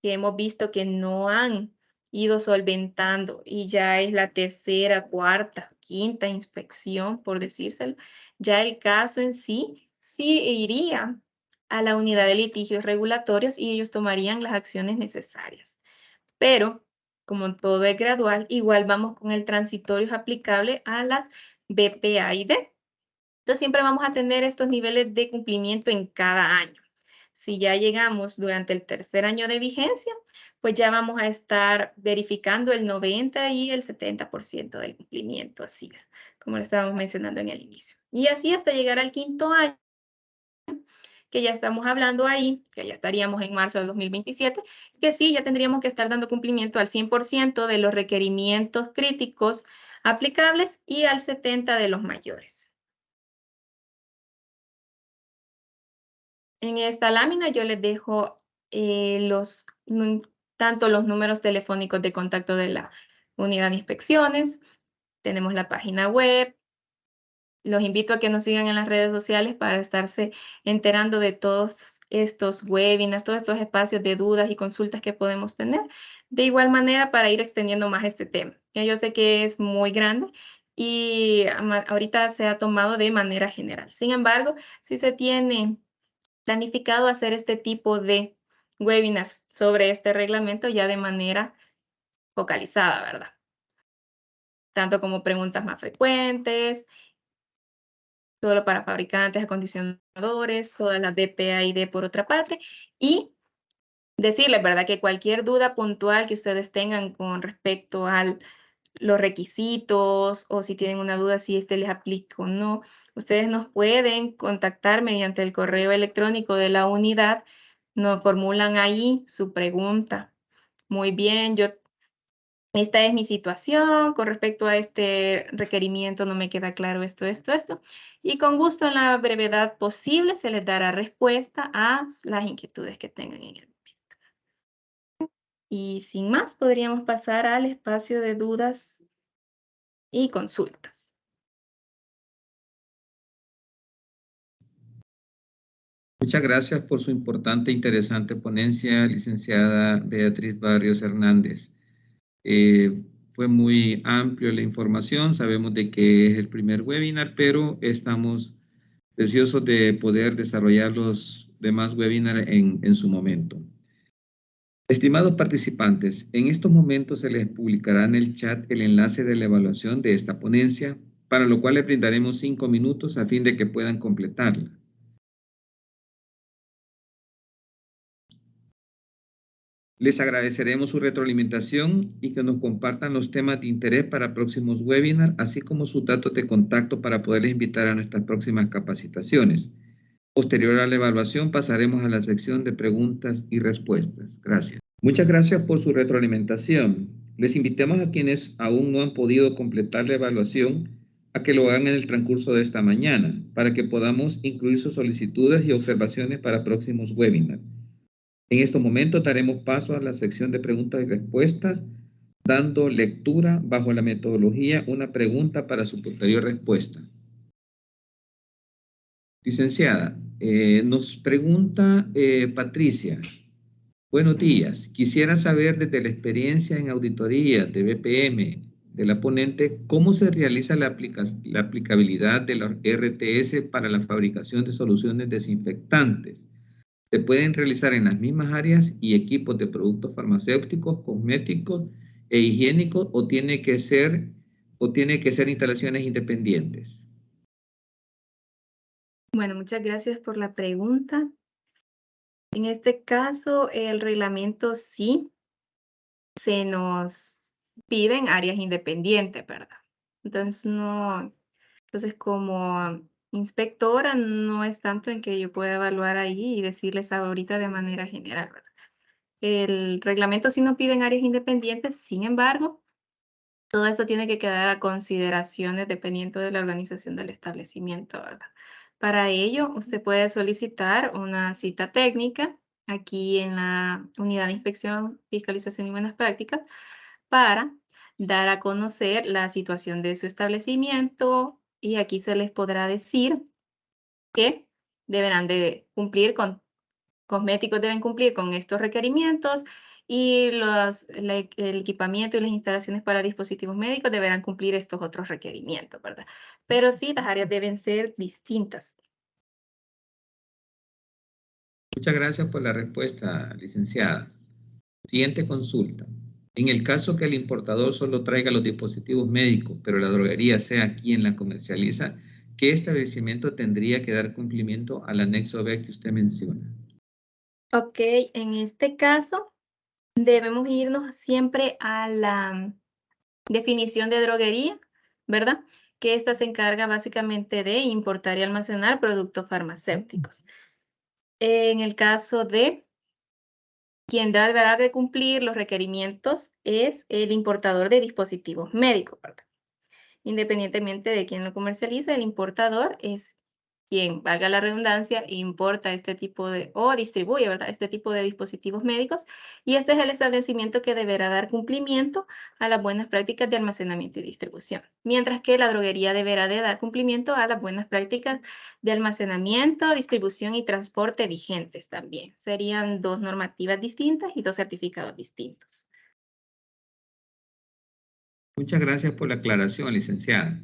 que hemos visto que no han ido solventando y ya es la tercera, cuarta, quinta inspección, por decírselo, ya el caso en sí iría a la unidad de litigios regulatorios y ellos tomarían las acciones necesarias. Pero, como todo es gradual, igual vamos con el transitorio aplicable a las BPA y D. Entonces, siempre vamos a tener estos niveles de cumplimiento en cada año. Si ya llegamos durante el tercer año de vigencia, pues ya vamos a estar verificando el 90 y el 70% del cumplimiento, así como lo estábamos mencionando en el inicio. Y así hasta llegar al quinto año, que ya estamos hablando ahí, que ya estaríamos en marzo del 2027, que sí, ya tendríamos que estar dando cumplimiento al 100% de los requerimientos críticos aplicables y al 70% de los mayores. En esta lámina yo les dejo tanto los números telefónicos de contacto de la unidad de inspecciones, tenemos la página web, los invito a que nos sigan en las redes sociales para estarse enterando de todos estos webinars, todos estos espacios de dudas y consultas que podemos tener. De igual manera, para ir extendiendo más este tema, que yo sé que es muy grande y ahorita se ha tomado de manera general. Sin embargo, si se tiene planificado hacer este tipo de webinars sobre este reglamento ya de manera focalizada, ¿verdad? Tanto como preguntas más frecuentes, solo para fabricantes, acondicionadores, todas las BPA y D por otra parte, y decirles, ¿verdad? Que cualquier duda puntual que ustedes tengan con respecto a los requisitos o si tienen una duda si les aplica o no, ustedes nos pueden contactar mediante el correo electrónico de la unidad, nos formulan ahí su pregunta. Muy bien, esta es mi situación con respecto a este requerimiento, no me queda claro esto, y con gusto en la brevedad posible se les dará respuesta a las inquietudes que tengan en el momento. Y sin más, podríamos pasar al espacio de dudas y consultas. Muchas gracias por su importante e interesante ponencia, licenciada Beatriz Barrios Hernández. Fue muy amplio la información, sabemos de que es el primer webinar, pero estamos deseosos de poder desarrollar los demás webinars en su momento. Estimados participantes, en estos momentos se les publicará en el chat el enlace de la evaluación de esta ponencia, para lo cual les brindaremos 5 minutos a fin de que puedan completarla. Les agradeceremos su retroalimentación y que nos compartan los temas de interés para próximos webinars, así como sus datos de contacto para poderles invitar a nuestras próximas capacitaciones. Posterior a la evaluación, pasaremos a la sección de preguntas y respuestas. Gracias. Muchas gracias por su retroalimentación. Les invitamos a quienes aún no han podido completar la evaluación a que lo hagan en el transcurso de esta mañana, para que podamos incluir sus solicitudes y observaciones para próximos webinars. En estos momentos daremos paso a la sección de preguntas y respuestas, dando lectura bajo la metodología una pregunta para su posterior respuesta. Licenciada, nos pregunta Patricia. Buenos días. Quisiera saber desde la experiencia en auditoría de BPM de la ponente, ¿cómo se realiza la aplicabilidad de la RTS para la fabricación de soluciones desinfectantes? ¿Se pueden realizar en las mismas áreas y equipos de productos farmacéuticos, cosméticos e higiénicos o tiene que ser instalaciones independientes? Bueno, muchas gracias por la pregunta. En este caso, el reglamento sí se nos piden áreas independientes, ¿verdad? Entonces como inspectora no es tanto en que yo pueda evaluar ahí y decirles ahorita de manera general, ¿verdad? El reglamento sí nos piden áreas independientes, sin embargo, todo esto tiene que quedar a consideraciones dependiendo de la organización del establecimiento, ¿verdad? Para ello, usted puede solicitar una cita técnica aquí en la Unidad de Inspección, Fiscalización y Buenas Prácticas para dar a conocer la situación de su establecimiento y aquí se les podrá decir que deberán de cumplir con cosméticos deben cumplir con estos requerimientos y el equipamiento y las instalaciones para dispositivos médicos deberán cumplir estos otros requerimientos, ¿verdad? Pero sí, las áreas deben ser distintas. Muchas gracias por la respuesta, licenciada. Siguiente consulta. En el caso que el importador solo traiga los dispositivos médicos, pero la droguería sea quien la comercializa, ¿qué establecimiento tendría que dar cumplimiento al anexo B que usted menciona? Ok, en este caso debemos irnos siempre a la definición de droguería, ¿verdad? Que esta se encarga básicamente de importar y almacenar productos farmacéuticos. En el caso de quien deberá de cumplir los requerimientos es el importador de dispositivos médicos, ¿verdad? Independientemente de quién lo comercializa, el importador es quien, valga la redundancia, importa este tipo de, o distribuye, ¿verdad? Este tipo de dispositivos médicos, y este es el establecimiento que deberá dar cumplimiento a las buenas prácticas de almacenamiento y distribución, mientras que la droguería deberá de dar cumplimiento a las buenas prácticas de almacenamiento, distribución y transporte vigentes también. Serían dos normativas distintas y dos certificados distintos. Muchas gracias por la aclaración, licenciada.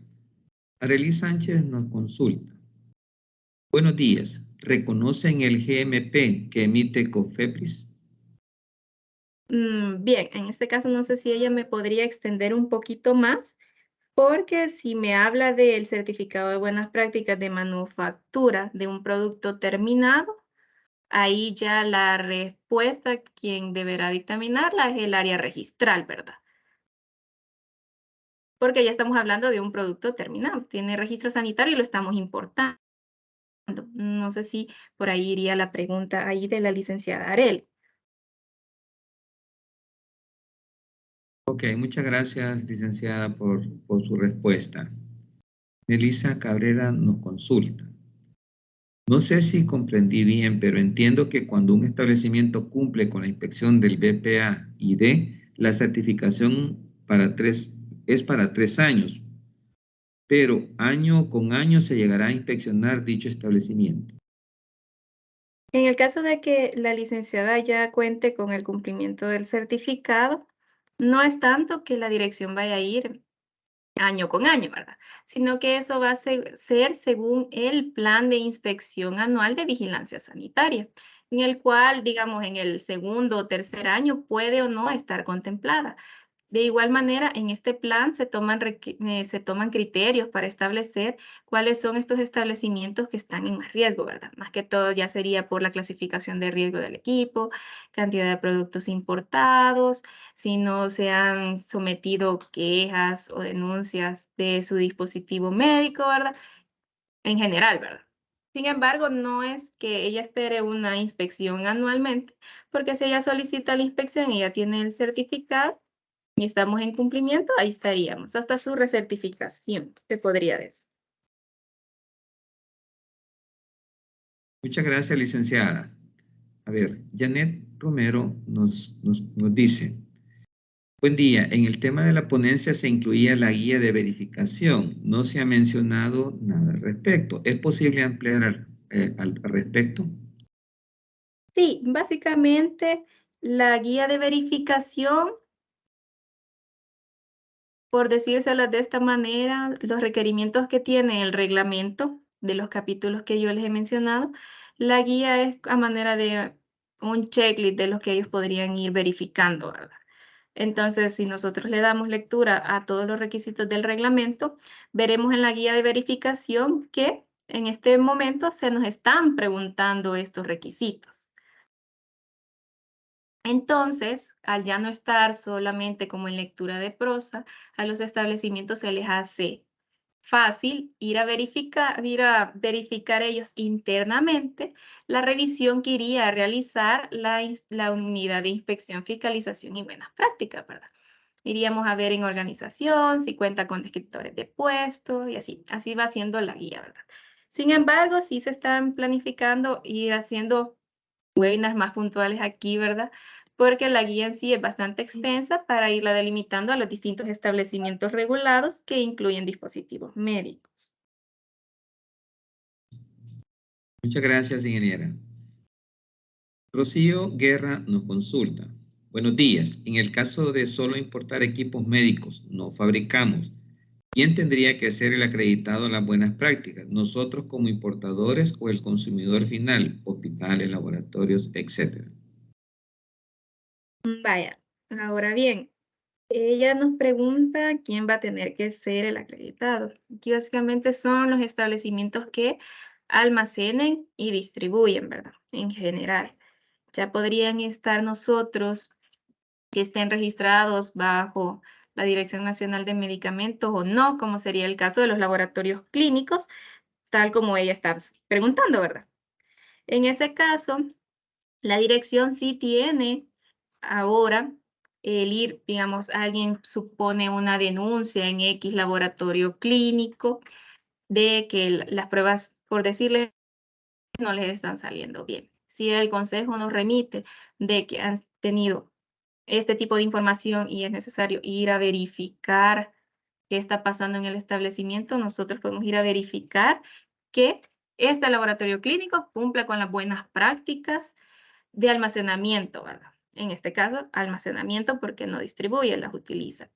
Arely Sánchez nos consulta. Buenos días. ¿Reconocen el GMP que emite COFEPRIS? Bien, en este caso no sé si ella me podría extender un poquito más, porque si me habla del certificado de buenas prácticas de manufactura de un producto terminado, ahí ya la respuesta, quien deberá dictaminarla es el área registral, ¿verdad? Porque ya estamos hablando de un producto terminado, tiene registro sanitario y lo estamos importando. No sé si por ahí iría la pregunta ahí de la licenciada Arel. Ok, muchas gracias, licenciada, por su respuesta. Melissa Cabrera nos consulta. No sé si comprendí bien, pero entiendo que cuando un establecimiento cumple con la inspección del BPA-ID, la certificación es para 3 años, pero año con año se llegará a inspeccionar dicho establecimiento. En el caso de que la licenciada ya cuente con el cumplimiento del certificado, no es tanto que la dirección vaya a ir año con año, ¿verdad? Sino que eso va a ser según el plan de inspección anual de vigilancia sanitaria, en el cual, digamos, en el segundo o tercer año puede o no estar contemplada. De igual manera, en este plan se toman criterios para establecer cuáles son estos establecimientos que están en más riesgo, ¿verdad? Más que todo ya sería por la clasificación de riesgo del equipo, cantidad de productos importados, si no se han sometido quejas o denuncias de su dispositivo médico, ¿verdad? En general, ¿verdad? Sin embargo, no es que ella espere una inspección anualmente, porque si ella solicita la inspección y ya tiene el certificado, y estamos en cumplimiento, ahí estaríamos, hasta su recertificación, se podría decir. Muchas gracias, licenciada. A ver, Janet Romero nos dice: buen día, en el tema de la ponencia se incluía la guía de verificación. No se ha mencionado nada al respecto. ¿Es posible ampliar al respecto? Sí, básicamente la guía de verificación, por decírselo de esta manera, los requerimientos que tiene el reglamento de los capítulos que yo les he mencionado, la guía es a manera de un checklist de los que ellos podrían ir verificando, ¿verdad? Entonces, si nosotros le damos lectura a todos los requisitos del reglamento, veremos en la guía de verificación que en este momento se nos están preguntando estos requisitos. Entonces, al ya no estar solamente como en lectura de prosa, a los establecimientos se les hace fácil ir a verificar ellos internamente la revisión que iría a realizar la unidad de inspección, fiscalización y buenas prácticas, ¿verdad? Iríamos a ver en organización si cuenta con descriptores de puesto y así va siendo la guía, ¿verdad? Sin embargo, sí se están planificando ir haciendo webinars más puntuales aquí, ¿verdad? Porque la guía en sí es bastante extensa para irla delimitando a los distintos establecimientos regulados que incluyen dispositivos médicos. Muchas gracias, ingeniera. Rocío Guerra nos consulta: buenos días, en el caso de solo importar equipos médicos, no fabricamos, ¿quién tendría que ser el acreditado a las buenas prácticas? ¿Nosotros como importadores o el consumidor final, hospitales, laboratorios, etcétera? Vaya, ahora bien, ella nos pregunta quién va a tener que ser el acreditado. Aquí básicamente son los establecimientos que almacenen y distribuyen, ¿verdad? En general. Ya podrían estar nosotros que estén registrados bajo la Dirección Nacional de Medicamentos o no, como sería el caso de los laboratorios clínicos, tal como ella está preguntando, ¿verdad? En ese caso, la dirección sí tiene ahora el ir, digamos, alguien supone una denuncia en X laboratorio clínico de que las pruebas, por decirle, no les están saliendo bien. Si el consejo nos remite de que han tenido este tipo de información y es necesario ir a verificar qué está pasando en el establecimiento, nosotros podemos ir a verificar que este laboratorio clínico cumple con las buenas prácticas de almacenamiento, ¿verdad? En este caso, almacenamiento porque no distribuye, las utiliza.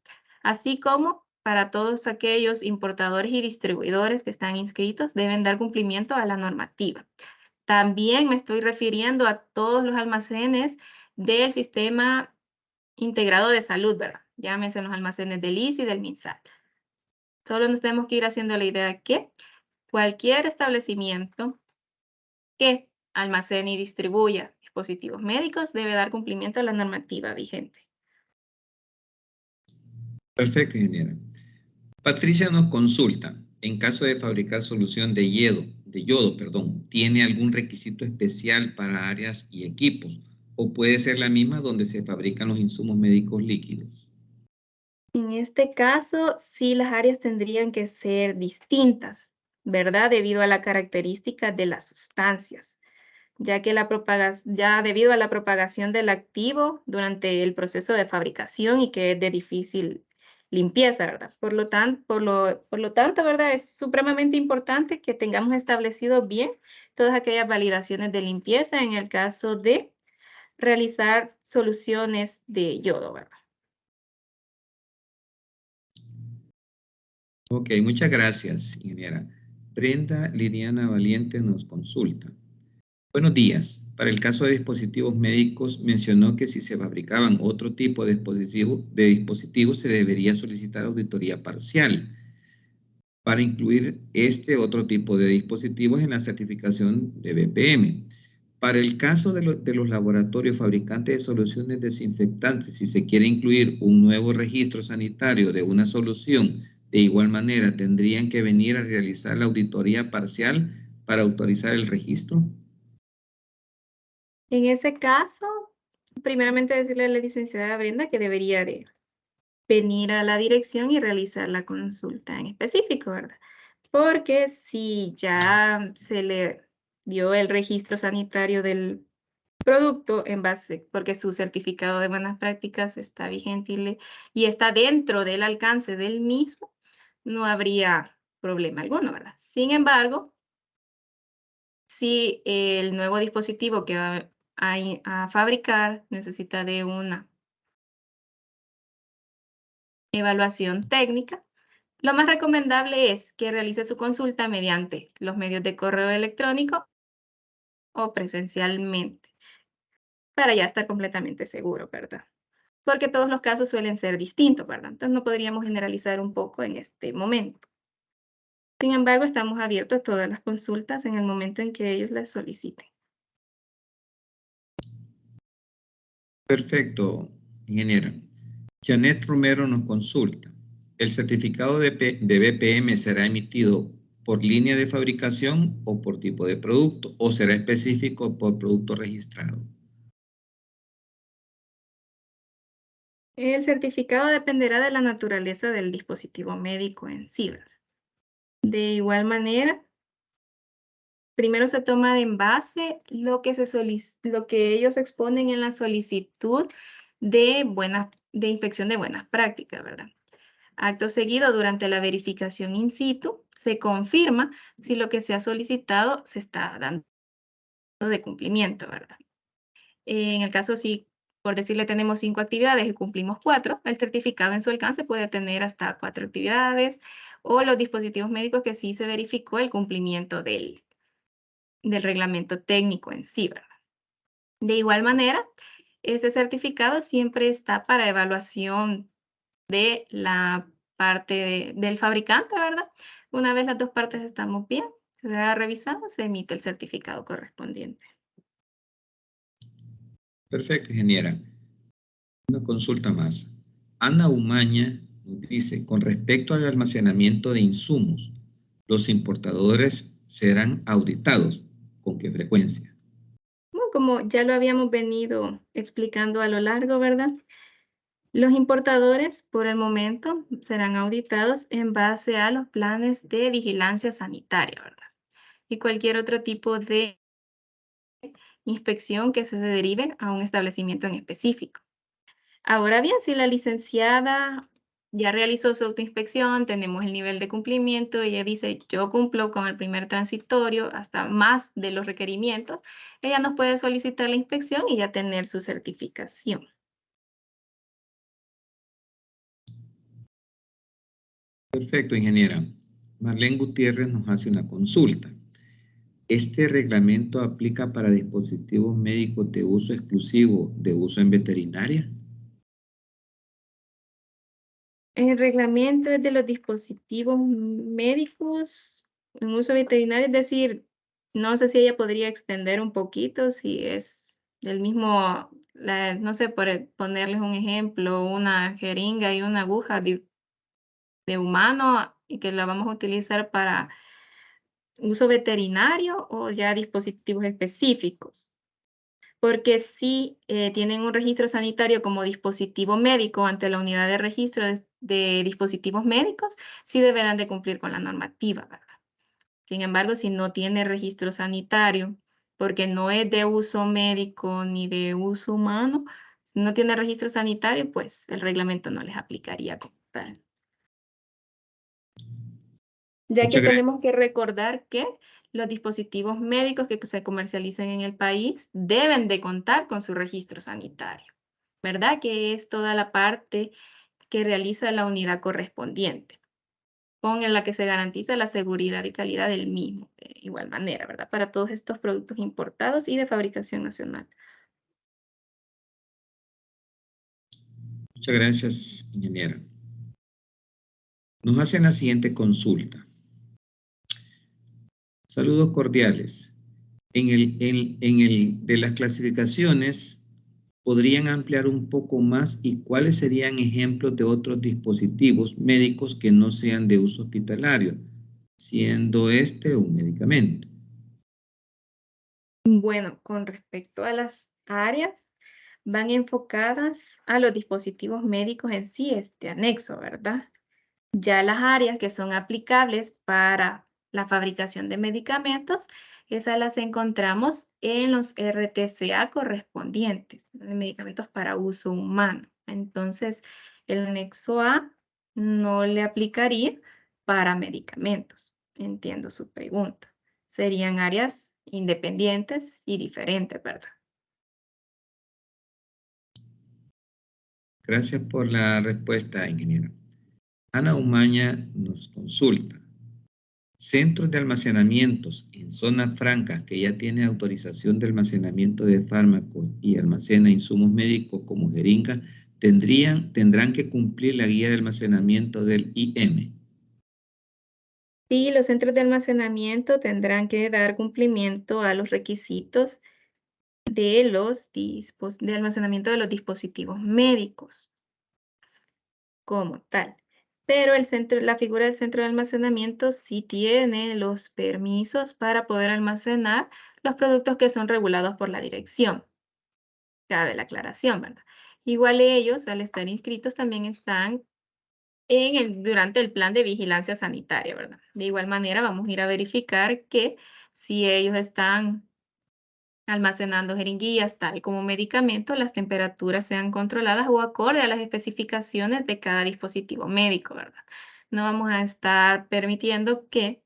Así como para todos aquellos importadores y distribuidores que están inscritos, deben dar cumplimiento a la normativa. También me estoy refiriendo a todos los almacenes del sistema integrado de salud, ¿verdad? Llámense los almacenes del ISSSTE y del MinSal. Solo nos tenemos que ir haciendo la idea que cualquier establecimiento que almacene y distribuya dispositivos médicos debe dar cumplimiento a la normativa vigente. Perfecto, ingeniera. Patricia nos consulta: en caso de fabricar solución de yodo, ¿tiene algún requisito especial para áreas y equipos? ¿O puede ser la misma donde se fabrican los insumos médicos líquidos? En este caso, sí, las áreas tendrían que ser distintas, ¿verdad? Debido a la característica de las sustancias, ya que ya debido a la propagación del activo durante el proceso de fabricación y que es de difícil limpieza, ¿verdad? Por lo tanto, ¿verdad? Es supremamente importante que tengamos establecido bien todas aquellas validaciones de limpieza en el caso de realizar soluciones de yodo, ¿verdad? Ok, muchas gracias, ingeniera. Brenda Liliana Valiente nos consulta: buenos días. Para el caso de dispositivos médicos, mencionó que si se fabricaban otro tipo de dispositivos se debería solicitar auditoría parcial para incluir este otro tipo de dispositivos en la certificación de BPM. Para el caso de los laboratorios fabricantes de soluciones desinfectantes, si se quiere incluir un nuevo registro sanitario de una solución, de igual manera tendrían que venir a realizar la auditoría parcial para autorizar el registro. En ese caso, primeramente decirle a la licenciada Brenda que debería de venir a la dirección y realizar la consulta en específico, ¿verdad? Porque si ya se le dio el registro sanitario del producto en base, porque su certificado de buenas prácticas está vigente y está dentro del alcance del mismo, no habría problema alguno, ¿verdad? Sin embargo, si el nuevo dispositivo que va a fabricar necesita de una evaluación técnica, lo más recomendable es que realice su consulta mediante los medios de correo electrónico o presencialmente, para ya estar completamente seguro, ¿verdad? Porque todos los casos suelen ser distintos, ¿verdad? Entonces no podríamos generalizar un poco en este momento. Sin embargo, estamos abiertos a todas las consultas en el momento en que ellos las soliciten. Perfecto, ingeniera. Janet Romero nos consulta. ¿El certificado de BPM será emitido por línea de fabricación o por tipo de producto? ¿O será específico por producto registrado? El certificado dependerá de la naturaleza del dispositivo médico en sí, ¿verdad? De igual manera, primero se toma de base lo que ellos exponen en la solicitud de inspección de buenas prácticas, ¿verdad? Acto seguido, durante la verificación in situ, se confirma si lo que se ha solicitado se está dando de cumplimiento, ¿verdad? En el caso, si por decirle tenemos 5 actividades y cumplimos 4, el certificado en su alcance puede tener hasta 4 actividades, o los dispositivos médicos que sí se verificó el cumplimiento del reglamento técnico en sí, ¿verdad? De igual manera, ese certificado siempre está para evaluación de la parte del fabricante, ¿verdad? Una vez las dos partes estamos bien, se ha revisado, se emite el certificado correspondiente. Perfecto, ingeniera. Una consulta más. Ana Umaña nos dice, con respecto al almacenamiento de insumos, ¿los importadores serán auditados? ¿Con qué frecuencia? Bueno, como ya lo habíamos venido explicando a lo largo, ¿verdad? Los importadores, por el momento, serán auditados en base a los planes de vigilancia sanitaria, ¿verdad? Y cualquier otro tipo de inspección que se derive a un establecimiento en específico. Ahora bien, si la licenciada ya realizó su autoinspección, tenemos el nivel de cumplimiento, ella dice, yo cumplo con el primer transitorio hasta más de los requerimientos, ella nos puede solicitar la inspección y ya tener su certificación. Perfecto, ingeniera. Marlene Gutiérrez nos hace una consulta. ¿Este reglamento aplica para dispositivos médicos de uso exclusivo de uso en veterinaria? El reglamento es de los dispositivos médicos en uso veterinario, es decir, no sé si ella podría extender un poquito, si es del mismo, no sé, por ponerles un ejemplo, una jeringa y una aguja de humano y que la vamos a utilizar para uso veterinario o ya dispositivos específicos. Porque si tienen un registro sanitario como dispositivo médico ante la unidad de registro de dispositivos médicos, sí deberán de cumplir con la normativa, ¿verdad? Sin embargo, si no tiene registro sanitario, porque no es de uso médico ni de uso humano, si no tiene registro sanitario, pues el reglamento no les aplicaría como tal. Ya que Muchas gracias. tenemos que recordar que los dispositivos médicos que se comercializan en el país deben de contar con su registro sanitario, ¿verdad? Que es toda la parte que realiza la unidad correspondiente, con la que se garantiza la seguridad y calidad del mismo, de igual manera, ¿verdad? Para todos estos productos importados y de fabricación nacional. Muchas gracias, ingeniera. Nos hacen la siguiente consulta. Saludos cordiales. En el de las clasificaciones, ¿podrían ampliar un poco más y cuáles serían ejemplos de otros dispositivos médicos que no sean de uso hospitalario, siendo este un medicamento? Bueno, con respecto a las áreas, van enfocadas a los dispositivos médicos en sí, este anexo, ¿verdad? Ya las áreas que son aplicables para la fabricación de medicamentos Esas las encontramos en los RTCA correspondientes, de medicamentos para uso humano. Entonces, el anexo A no le aplicaría para medicamentos. Entiendo su pregunta. Serían áreas independientes y diferentes, ¿verdad? Gracias por la respuesta, ingeniero. Ana Umaña nos consulta. Centros de almacenamientos en zonas francas que ya tienen autorización de almacenamiento de fármacos y almacena insumos médicos como jeringas, tendrán que cumplir la guía de almacenamiento del IM. Sí, los centros de almacenamiento tendrán que dar cumplimiento a los requisitos de de almacenamiento de los dispositivos médicos como tal. Pero la figura del centro de almacenamiento sí tiene los permisos para poder almacenar los productos que son regulados por la dirección. Cabe la aclaración, ¿verdad? Igual ellos, al estar inscritos, también están durante el plan de vigilancia sanitaria, ¿verdad? De igual manera, vamos a ir a verificar que si ellos están almacenando jeringuillas tal como medicamento, las temperaturas sean controladas o acorde a las especificaciones de cada dispositivo médico, ¿verdad? No vamos a estar permitiendo que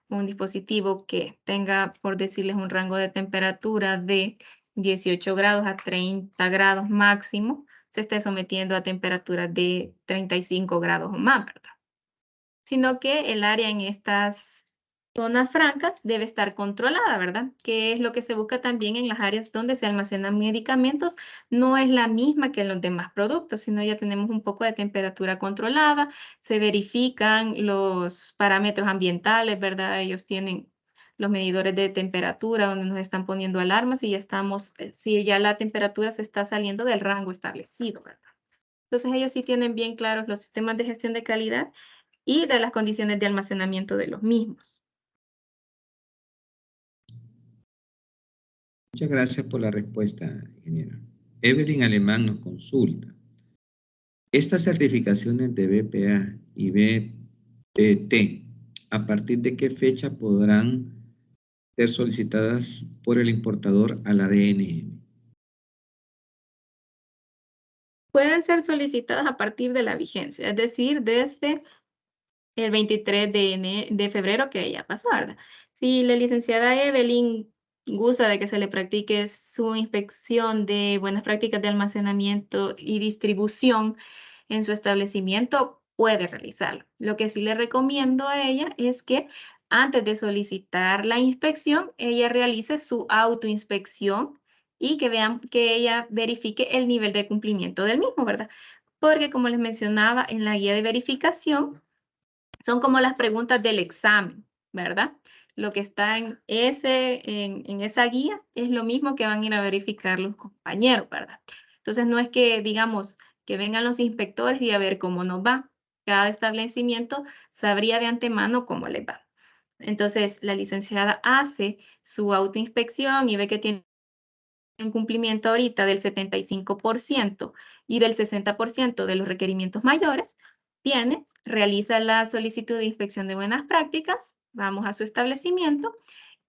un dispositivo que tenga, por decirles, un rango de temperatura de 18 grados a 30 grados máximo, se esté sometiendo a temperaturas de 35 grados o más, ¿verdad? Sino que el área en estas zonas francas debe estar controlada, ¿verdad? Que es lo que se busca también en las áreas donde se almacenan medicamentos. No es la misma que en los demás productos, sino ya tenemos un poco de temperatura controlada, se verifican los parámetros ambientales, ¿verdad? Ellos tienen los medidores de temperatura donde nos están poniendo alarmas y si ya la temperatura se está saliendo del rango establecido, ¿verdad? Entonces ellos sí tienen bien claros los sistemas de gestión de calidad y de las condiciones de almacenamiento de los mismos. Muchas gracias por la respuesta, ingeniera. Evelyn Alemán nos consulta. Estas certificaciones de BPA y BPT, ¿a partir de qué fecha podrán ser solicitadas por el importador a la DNM? Pueden ser solicitadas a partir de la vigencia, es decir, desde el 23 de febrero que ya pasó, ¿verdad? Si la licenciada Evelyn gusta de que se le practique su inspección de buenas prácticas de almacenamiento y distribución en su establecimiento, puede realizarlo. Lo que sí le recomiendo a ella es que antes de solicitar la inspección, ella realice su autoinspección y que ella verifique el nivel de cumplimiento del mismo, ¿verdad? Porque como les mencionaba en la guía de verificación, son como las preguntas del examen, ¿verdad? Lo que está en esa guía es lo mismo que van a ir a verificar los compañeros, ¿verdad? Entonces, no es que, digamos, que vengan los inspectores y a ver cómo nos va. Cada establecimiento sabría de antemano cómo les va. Entonces, la licenciada hace su autoinspección y ve que tiene un cumplimiento ahorita del 75% y del 60% de los requerimientos mayores, viene, realiza la solicitud de inspección de buenas prácticas, vamos a su establecimiento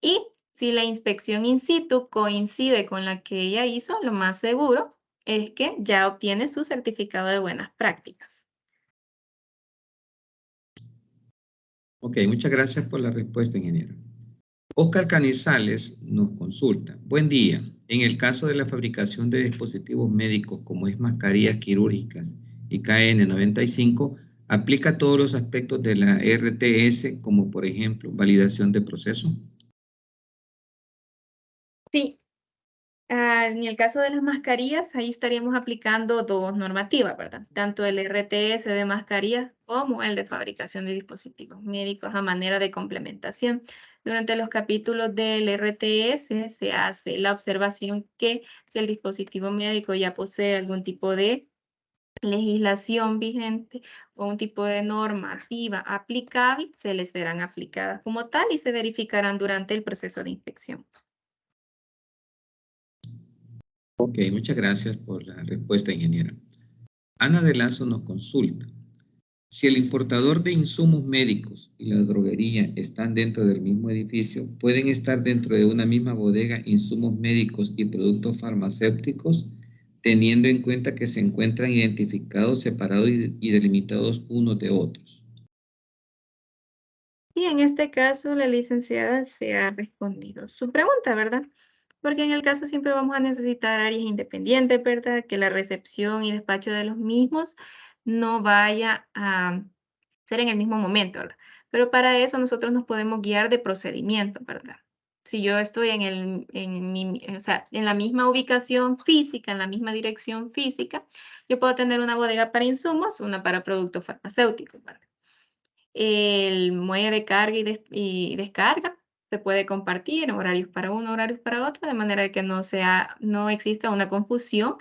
y si la inspección in situ coincide con la que ella hizo, lo más seguro es que ya obtiene su certificado de buenas prácticas. Ok, muchas gracias por la respuesta, ingeniero. Oscar Canizales nos consulta. Buen día. En el caso de la fabricación de dispositivos médicos como es mascarillas quirúrgicas y KN95, ¿aplica todos los aspectos de la RTS como por ejemplo validación de proceso? Sí, en el caso de las mascarillas, ahí estaríamos aplicando dos normativas, ¿verdad? Tanto el RTS de mascarillas como el de fabricación de dispositivos médicos a manera de complementación. Durante los capítulos del RTS se hace la observación que si el dispositivo médico ya posee algún tipo de legislación vigente o un tipo de normativa aplicable, se les serán aplicadas como tal y se verificarán durante el proceso de inspección. Ok, muchas gracias por la respuesta, ingeniera. Ana de Lazo nos consulta. Si el importador de insumos médicos y la droguería están dentro del mismo edificio, pueden estar dentro de una misma bodega insumos médicos y productos farmacéuticos, teniendo en cuenta que se encuentran identificados, separados y delimitados unos de otros. Y en este caso, la licenciada se ha respondido su pregunta, ¿verdad? Porque en el caso siempre vamos a necesitar áreas independientes, ¿verdad? Que la recepción y despacho de los mismos no vaya a ser en el mismo momento, ¿verdad? Pero para eso nosotros nos podemos guiar de procedimiento, ¿verdad? Si yo estoy o sea, en la misma ubicación física, en la misma dirección física, yo puedo tener una bodega para insumos, una para productos farmacéuticos, ¿verdad? El muelle de carga y descarga se puede compartir en horarios para uno, horarios para otro, de manera que no exista una confusión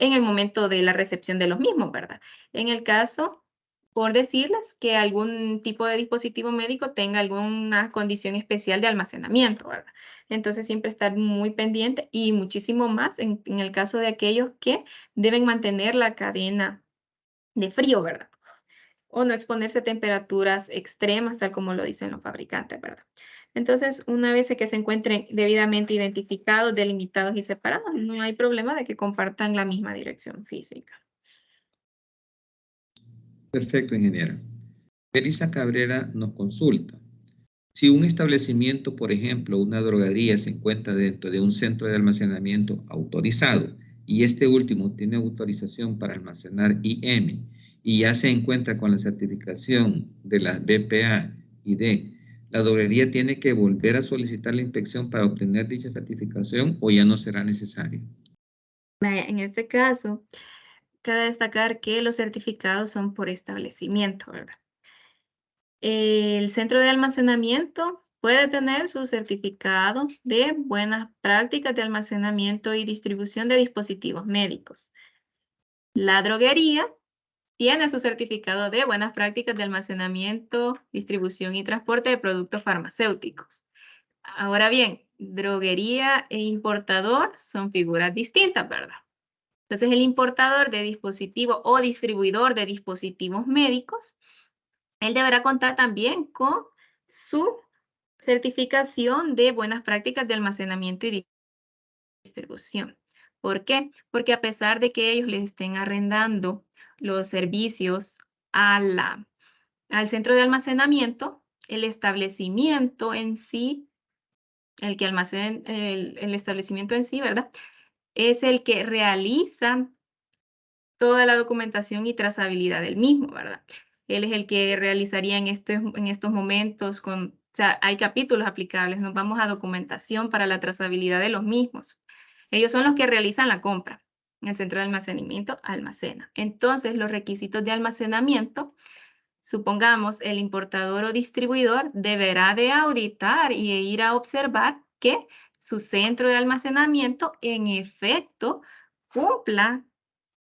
en el momento de la recepción de los mismos, ¿verdad? En el caso, por decirles que algún tipo de dispositivo médico tenga alguna condición especial de almacenamiento, ¿verdad? Entonces, siempre estar muy pendiente y muchísimo más en el caso de aquellos que deben mantener la cadena de frío, ¿verdad? O no exponerse a temperaturas extremas, tal como lo dicen los fabricantes, ¿verdad? Entonces, una vez que se encuentren debidamente identificados, delimitados y separados, no hay problema de que compartan la misma dirección física. Perfecto, ingeniera. Elisa Cabrera nos consulta. Si un establecimiento, por ejemplo, una droguería, se encuentra dentro de un centro de almacenamiento autorizado y este último tiene autorización para almacenar IM y ya se encuentra con la certificación de la BPA y D, ¿la droguería tiene que volver a solicitar la inspección para obtener dicha certificación o ya no será necesario? Vaya, en este caso, cabe destacar que los certificados son por establecimiento, ¿verdad? El centro de almacenamiento puede tener su certificado de buenas prácticas de almacenamiento y distribución de dispositivos médicos. La droguería tiene su certificado de buenas prácticas de almacenamiento, distribución y transporte de productos farmacéuticos. Ahora bien, droguería e importador son figuras distintas, ¿verdad? Entonces, el importador de dispositivos o distribuidor de dispositivos médicos, él deberá contar también con su certificación de buenas prácticas de almacenamiento y distribución. ¿Por qué? Porque a pesar de que ellos les estén arrendando los servicios al centro de almacenamiento, el establecimiento en sí, el establecimiento en sí, ¿verdad? Es el que realiza toda la documentación y trazabilidad del mismo, ¿verdad? Él es el que realizaría en estos momentos o sea, hay capítulos aplicables, nos vamos a documentación para la trazabilidad de los mismos. Ellos son los que realizan la compra. El centro de almacenamiento almacena. Entonces, los requisitos de almacenamiento, supongamos, el importador o distribuidor deberá de auditar y ir a observar que su centro de almacenamiento en efecto cumpla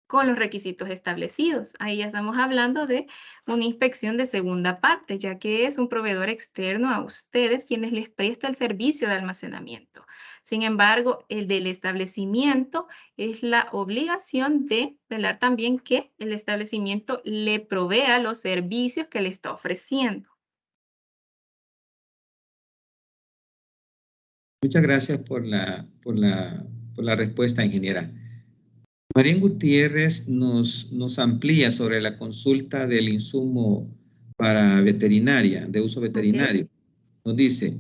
con los requisitos establecidos. Ahí ya estamos hablando de una inspección de segunda parte, ya que es un proveedor externo a ustedes quienes les presta el servicio de almacenamiento. Sin embargo, el del establecimiento es la obligación de velar también que el establecimiento le provea los servicios que le está ofreciendo. Muchas gracias por la respuesta, ingeniera. Marín Gutiérrez nos amplía sobre la consulta del insumo para veterinaria, de uso veterinario. Nos dice,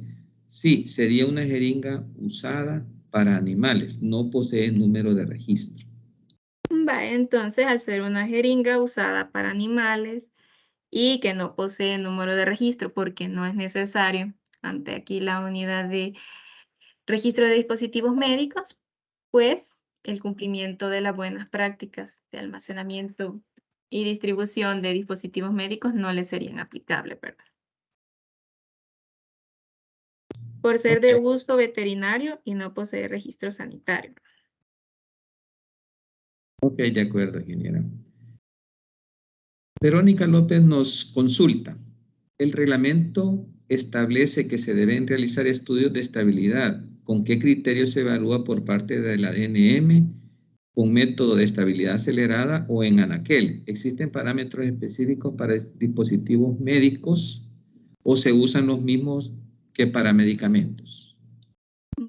sí, sería una jeringa usada para animales, no posee número de registro. Entonces, al ser una jeringa usada para animales y que no posee número de registro porque no es necesario ante aquí la unidad de registro de dispositivos médicos, pues el cumplimiento de las buenas prácticas de almacenamiento y distribución de dispositivos médicos no le serían aplicables, ¿verdad? Por ser de uso veterinario y no poseer registro sanitario. Ok, de acuerdo, ingeniera. Verónica López nos consulta. El reglamento establece que se deben realizar estudios de estabilidad. ¿Con qué criterio se evalúa por parte de la DNM con método de estabilidad acelerada o en anaquel. ¿Existen parámetros específicos para dispositivos médicos o se usan los mismos que para medicamentos?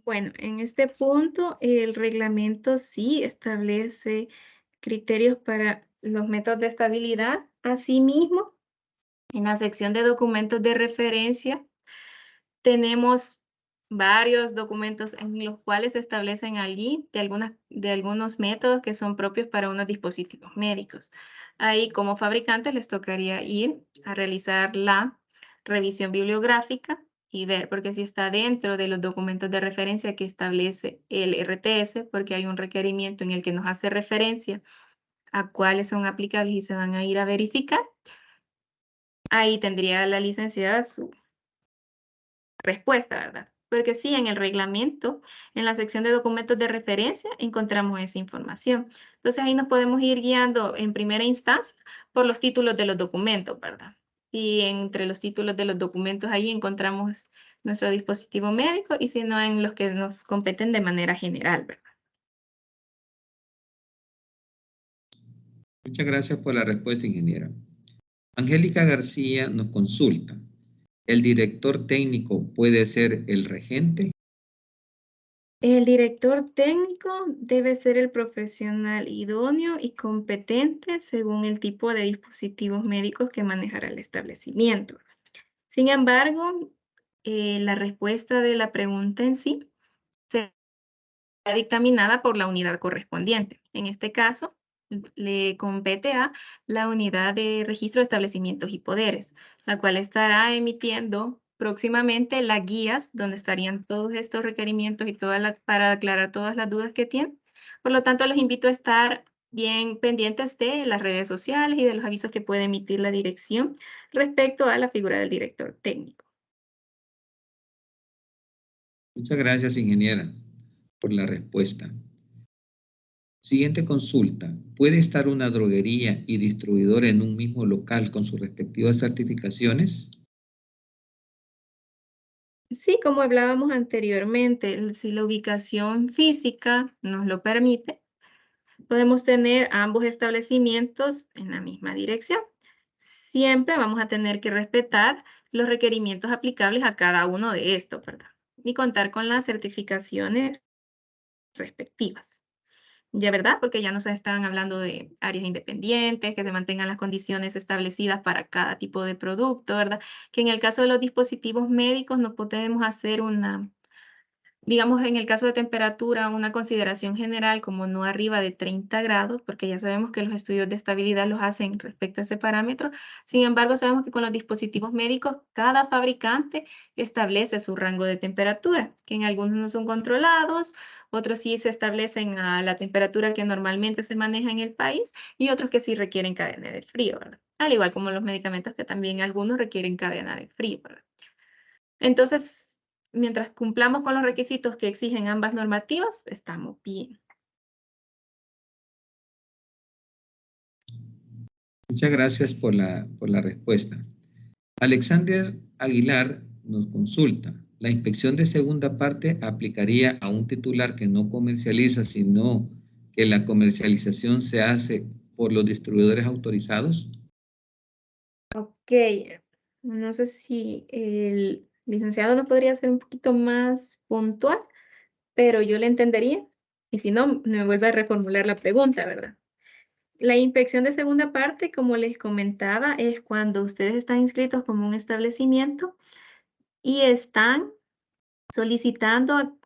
Bueno, en este punto el reglamento sí establece criterios para los métodos de estabilidad. Asimismo, en la sección de documentos de referencia tenemos varios documentos en los cuales se establecen allí de algunos métodos que son propios para unos dispositivos médicos. Ahí, como fabricantes, les tocaría ir a realizar la revisión bibliográfica y ver, porque si está dentro de los documentos de referencia que establece el RTS, porque hay un requerimiento en el que nos hace referencia a cuáles son aplicables y se van a ir a verificar, ahí tendría la licenciada su respuesta, ¿verdad? Porque sí, en el reglamento, en la sección de documentos de referencia, encontramos esa información. Entonces ahí nos podemos ir guiando en primera instancia por los títulos de los documentos, ¿verdad? Y entre los títulos de los documentos ahí encontramos nuestro dispositivo médico y si no en los que nos competen de manera general, ¿verdad? Muchas gracias por la respuesta, ingeniera. Angélica García nos consulta. ¿El director técnico puede ser el regente? El director técnico debe ser el profesional idóneo y competente según el tipo de dispositivos médicos que manejará el establecimiento. Sin embargo, la respuesta de la pregunta en sí será dictaminada por la unidad correspondiente. En este caso, le compete a la unidad de registro de establecimientos y poderes, la cual estará emitiendo próximamente las guías donde estarían todos estos requerimientos y para aclarar todas las dudas que tienen. Por lo tanto, los invito a estar bien pendientes de las redes sociales y de los avisos que puede emitir la dirección respecto a la figura del director técnico. Muchas gracias, ingeniera, por la respuesta. Siguiente consulta. ¿Puede estar una droguería y distribuidor en un mismo local con sus respectivas certificaciones? Sí, como hablábamos anteriormente, si la ubicación física nos lo permite, podemos tener ambos establecimientos en la misma dirección. Siempre vamos a tener que respetar los requerimientos aplicables a cada uno de estos, ¿verdad? Y contar con las certificaciones respectivas. Ya, ¿verdad? Porque ya nos estaban hablando de áreas independientes, que se mantengan las condiciones establecidas para cada tipo de producto, ¿verdad? Que en el caso de los dispositivos médicos no podemos hacer una, digamos, en el caso de temperatura, una consideración general como no arriba de 30 grados, porque ya sabemos que los estudios de estabilidad los hacen respecto a ese parámetro. Sin embargo, sabemos que con los dispositivos médicos, cada fabricante establece su rango de temperatura, que en algunos no son controlados, otros sí se establecen a la temperatura que normalmente se maneja en el país y otros que sí requieren cadena de frío, ¿verdad? Al igual como los medicamentos que también algunos requieren cadena de frío, ¿verdad? Entonces, mientras cumplamos con los requisitos que exigen ambas normativas, estamos bien. Muchas gracias por la respuesta. Alexander Aguilar nos consulta. ¿La inspección de segunda parte aplicaría a un titular que no comercializa, sino que la comercialización se hace por los distribuidores autorizados? Ok, no sé si el licenciado no podría ser un poquito más puntual, pero yo le entendería. Y si no, me vuelve a reformular la pregunta, ¿verdad? La inspección de segunda parte, como les comentaba, es cuando ustedes están inscritos como un establecimiento y están solicitando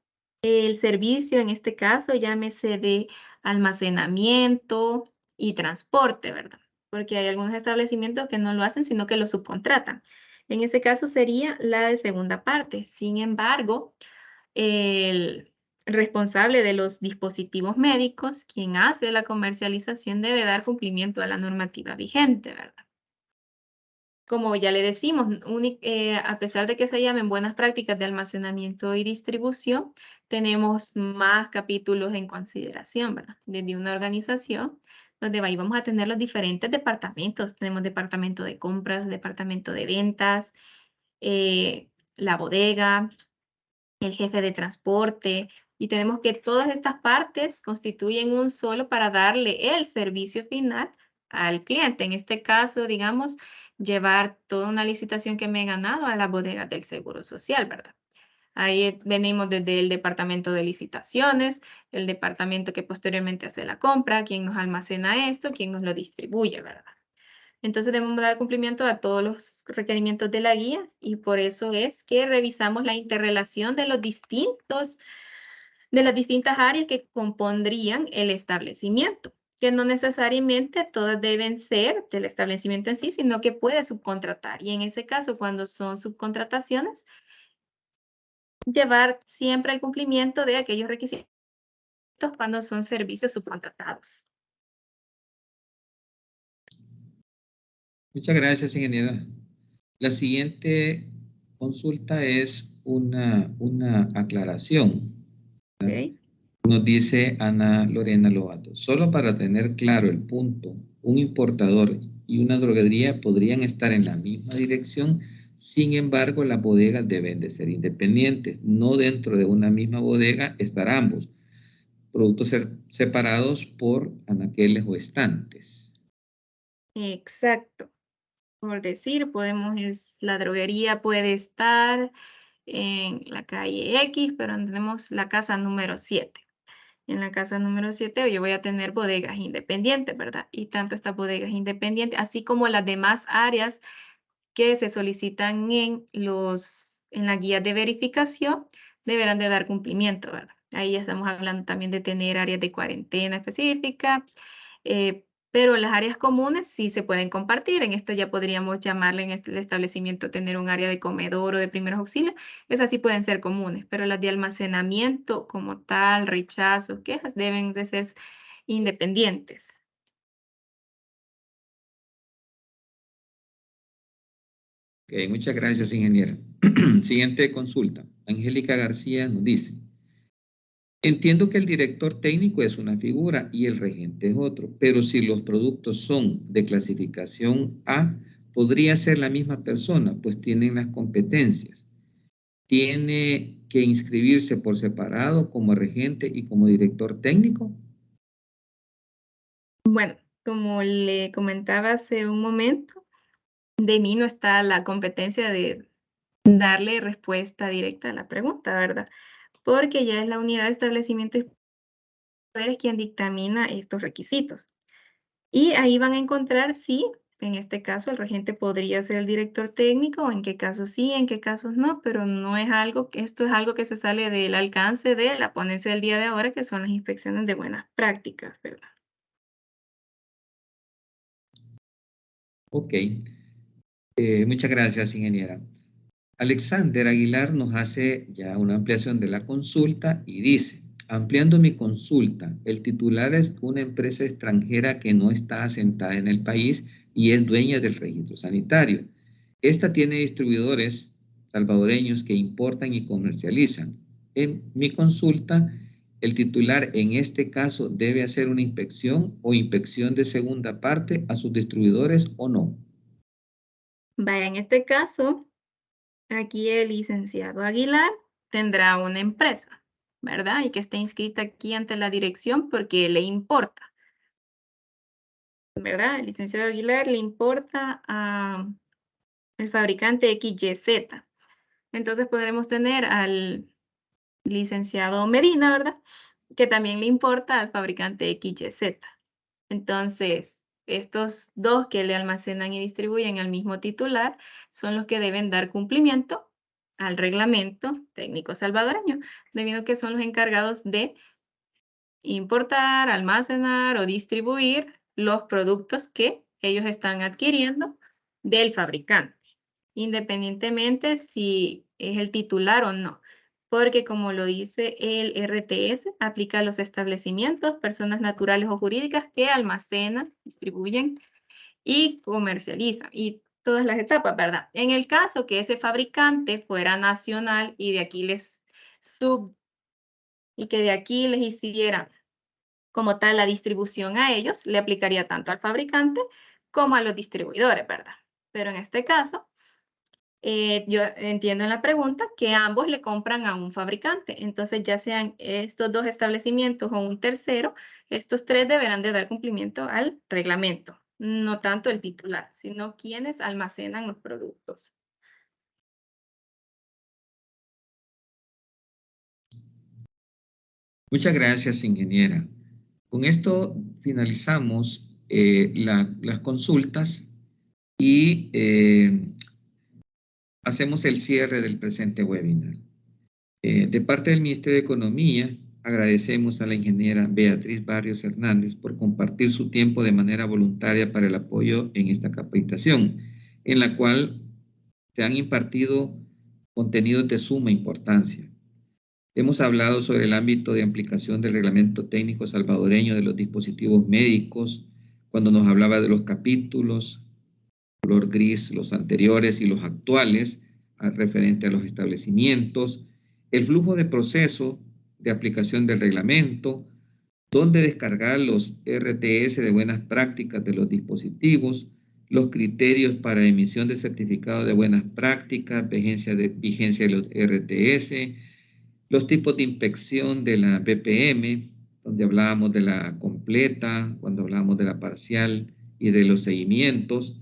el servicio, en este caso, llámese de almacenamiento y transporte, ¿verdad? Porque hay algunos establecimientos que no lo hacen, sino que lo subcontratan. En ese caso sería la de segunda parte. Sin embargo, el responsable de los dispositivos médicos, quien hace la comercialización, debe dar cumplimiento a la normativa vigente, ¿verdad? Como ya le decimos, a pesar de que se llamen buenas prácticas de almacenamiento y distribución, tenemos más capítulos en consideración, ¿verdad? Desde una organización donde ahí vamos a tener los diferentes departamentos. Tenemos departamento de compras, departamento de ventas, la bodega, el jefe de transporte, Y tenemos que todas estas partes constituyen un solo para darle el servicio final al cliente. En este caso, digamos, llevar toda una licitación que me he ganado a la bodega del Seguro Social, ¿verdad? Ahí venimos desde el departamento de licitaciones, el departamento que posteriormente hace la compra, quién nos almacena esto, quién nos lo distribuye, ¿verdad? Entonces debemos dar cumplimiento a todos los requerimientos de la guía y por eso es que revisamos la interrelación de de las distintas áreas que compondrían el establecimiento, que no necesariamente todas deben ser del establecimiento en sí, sino que puede subcontratar. Y en ese caso, cuando son subcontrataciones, llevar siempre el cumplimiento de aquellos requisitos cuando son servicios subcontratados. Muchas gracias, ingeniera. La siguiente consulta es una aclaración. ¿Ok? Nos dice Ana Lorena Lobato, solo para tener claro el punto, un importador y una droguería podrían estar en la misma dirección, sin embargo, las bodegas deben de ser independientes, no dentro de una misma bodega estar ambos, productos separados por anaqueles o estantes. Exacto. Por decir, la droguería puede estar en la calle X, pero tenemos la casa número 7. En la casa número 7 yo voy a tener bodegas independientes, ¿verdad? Y tanto estas bodegas independientes, así como las demás áreas que se solicitan en la guía de verificación, deberán de dar cumplimiento, ¿verdad? Ahí ya estamos hablando también de tener áreas de cuarentena específica, pero las áreas comunes sí se pueden compartir. En esto ya podríamos llamarle en el establecimiento tener un área de comedor o de primeros auxilios. Esas sí pueden ser comunes, pero las de almacenamiento como tal, rechazos, quejas, deben de ser independientes. Ok, muchas gracias, ingeniera. Siguiente consulta. Angélica García nos dice, entiendo que el director técnico es una figura y el regente es otro, pero si los productos son de clasificación A, podría ser la misma persona, pues tienen las competencias. ¿Tiene que inscribirse por separado como regente y como director técnico? Bueno, como le comentaba hace un momento, de mí no está la competencia de darle respuesta directa a la pregunta, ¿verdad? Porque ya es la unidad de establecimiento y poderes quien dictamina estos requisitos. Y ahí van a encontrar si, en este caso, el regente podría ser el director técnico, o en qué casos sí, en qué casos no, pero no es algo, esto es algo que se sale del alcance de la ponencia del día de ahora, que son las inspecciones de buenas prácticas, ¿verdad? Ok, muchas gracias, ingeniera. Alexander Aguilar nos hace ya una ampliación de la consulta y dice, ampliando mi consulta, el titular es una empresa extranjera que no está asentada en el país y es dueña del registro sanitario. Esta tiene distribuidores salvadoreños que importan y comercializan. En mi consulta, el titular en este caso debe hacer una inspección o inspección de segunda parte a sus distribuidores o no. Vaya, en este caso, aquí el licenciado Aguilar tendrá una empresa, ¿verdad? Y que esté inscrita aquí ante la dirección porque le importa, ¿verdad? El licenciado Aguilar le importa al fabricante XYZ. Entonces podremos tener al licenciado Medina, ¿verdad? Que también le importa al fabricante XYZ. Entonces, estos dos que le almacenan y distribuyen al mismo titular son los que deben dar cumplimiento al reglamento técnico salvadoreño, debido a que son los encargados de importar, almacenar o distribuir los productos que ellos están adquiriendo del fabricante, independientemente si es el titular o no. Porque como lo dice el RTS, aplica a los establecimientos, personas naturales o jurídicas que almacenan, distribuyen y comercializan. Y todas las etapas, ¿verdad? En el caso que ese fabricante fuera nacional y de aquí y que de aquí les hiciera como tal la distribución a ellos, le aplicaría tanto al fabricante como a los distribuidores, ¿verdad? Pero en este caso, Yo entiendo en la pregunta que ambos le compran a un fabricante. Entonces, ya sean estos dos establecimientos o un tercero, estos tres deberán de dar cumplimiento al reglamento, no tanto el titular, sino quienes almacenan los productos. Muchas gracias, ingeniera. Con esto finalizamos las consultas y hacemos el cierre del presente webinar. De parte del Ministerio de Economía, agradecemos a la ingeniera Beatriz Barrios Hernández por compartir su tiempo de manera voluntaria para el apoyo en esta capacitación, en la cual se han impartido contenidos de suma importancia. Hemos hablado sobre el ámbito de aplicación del reglamento técnico salvadoreño de los dispositivos médicos, cuando nos hablaba de los capítulos, color gris, los anteriores y los actuales, referente a los establecimientos, el flujo de proceso de aplicación del reglamento, dónde descargar los RTS de buenas prácticas de los dispositivos, los criterios para emisión de certificados de buenas prácticas, vigencia de los RTS, los tipos de inspección de la BPM, donde hablábamos de la completa, cuando hablábamos de la parcial y de los seguimientos,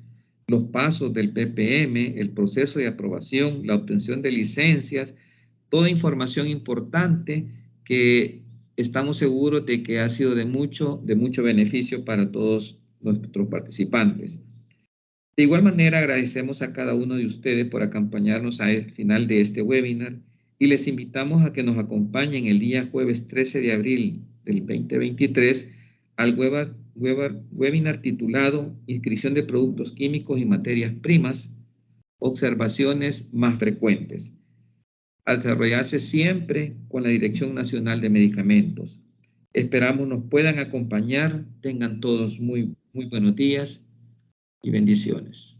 los pasos del BPM, el proceso de aprobación, la obtención de licencias, toda información importante que estamos seguros de que ha sido de mucho beneficio para todos nuestros participantes. De igual manera, agradecemos a cada uno de ustedes por acompañarnos al final de este webinar y les invitamos a que nos acompañen el día jueves 13 de abril del 2023 al webinar titulado Inscripción de Productos Químicos y Materias Primas, observaciones más frecuentes, al desarrollarse siempre con la Dirección Nacional de Medicamentos. Esperamos nos puedan acompañar. Tengan todos muy buenos días y bendiciones.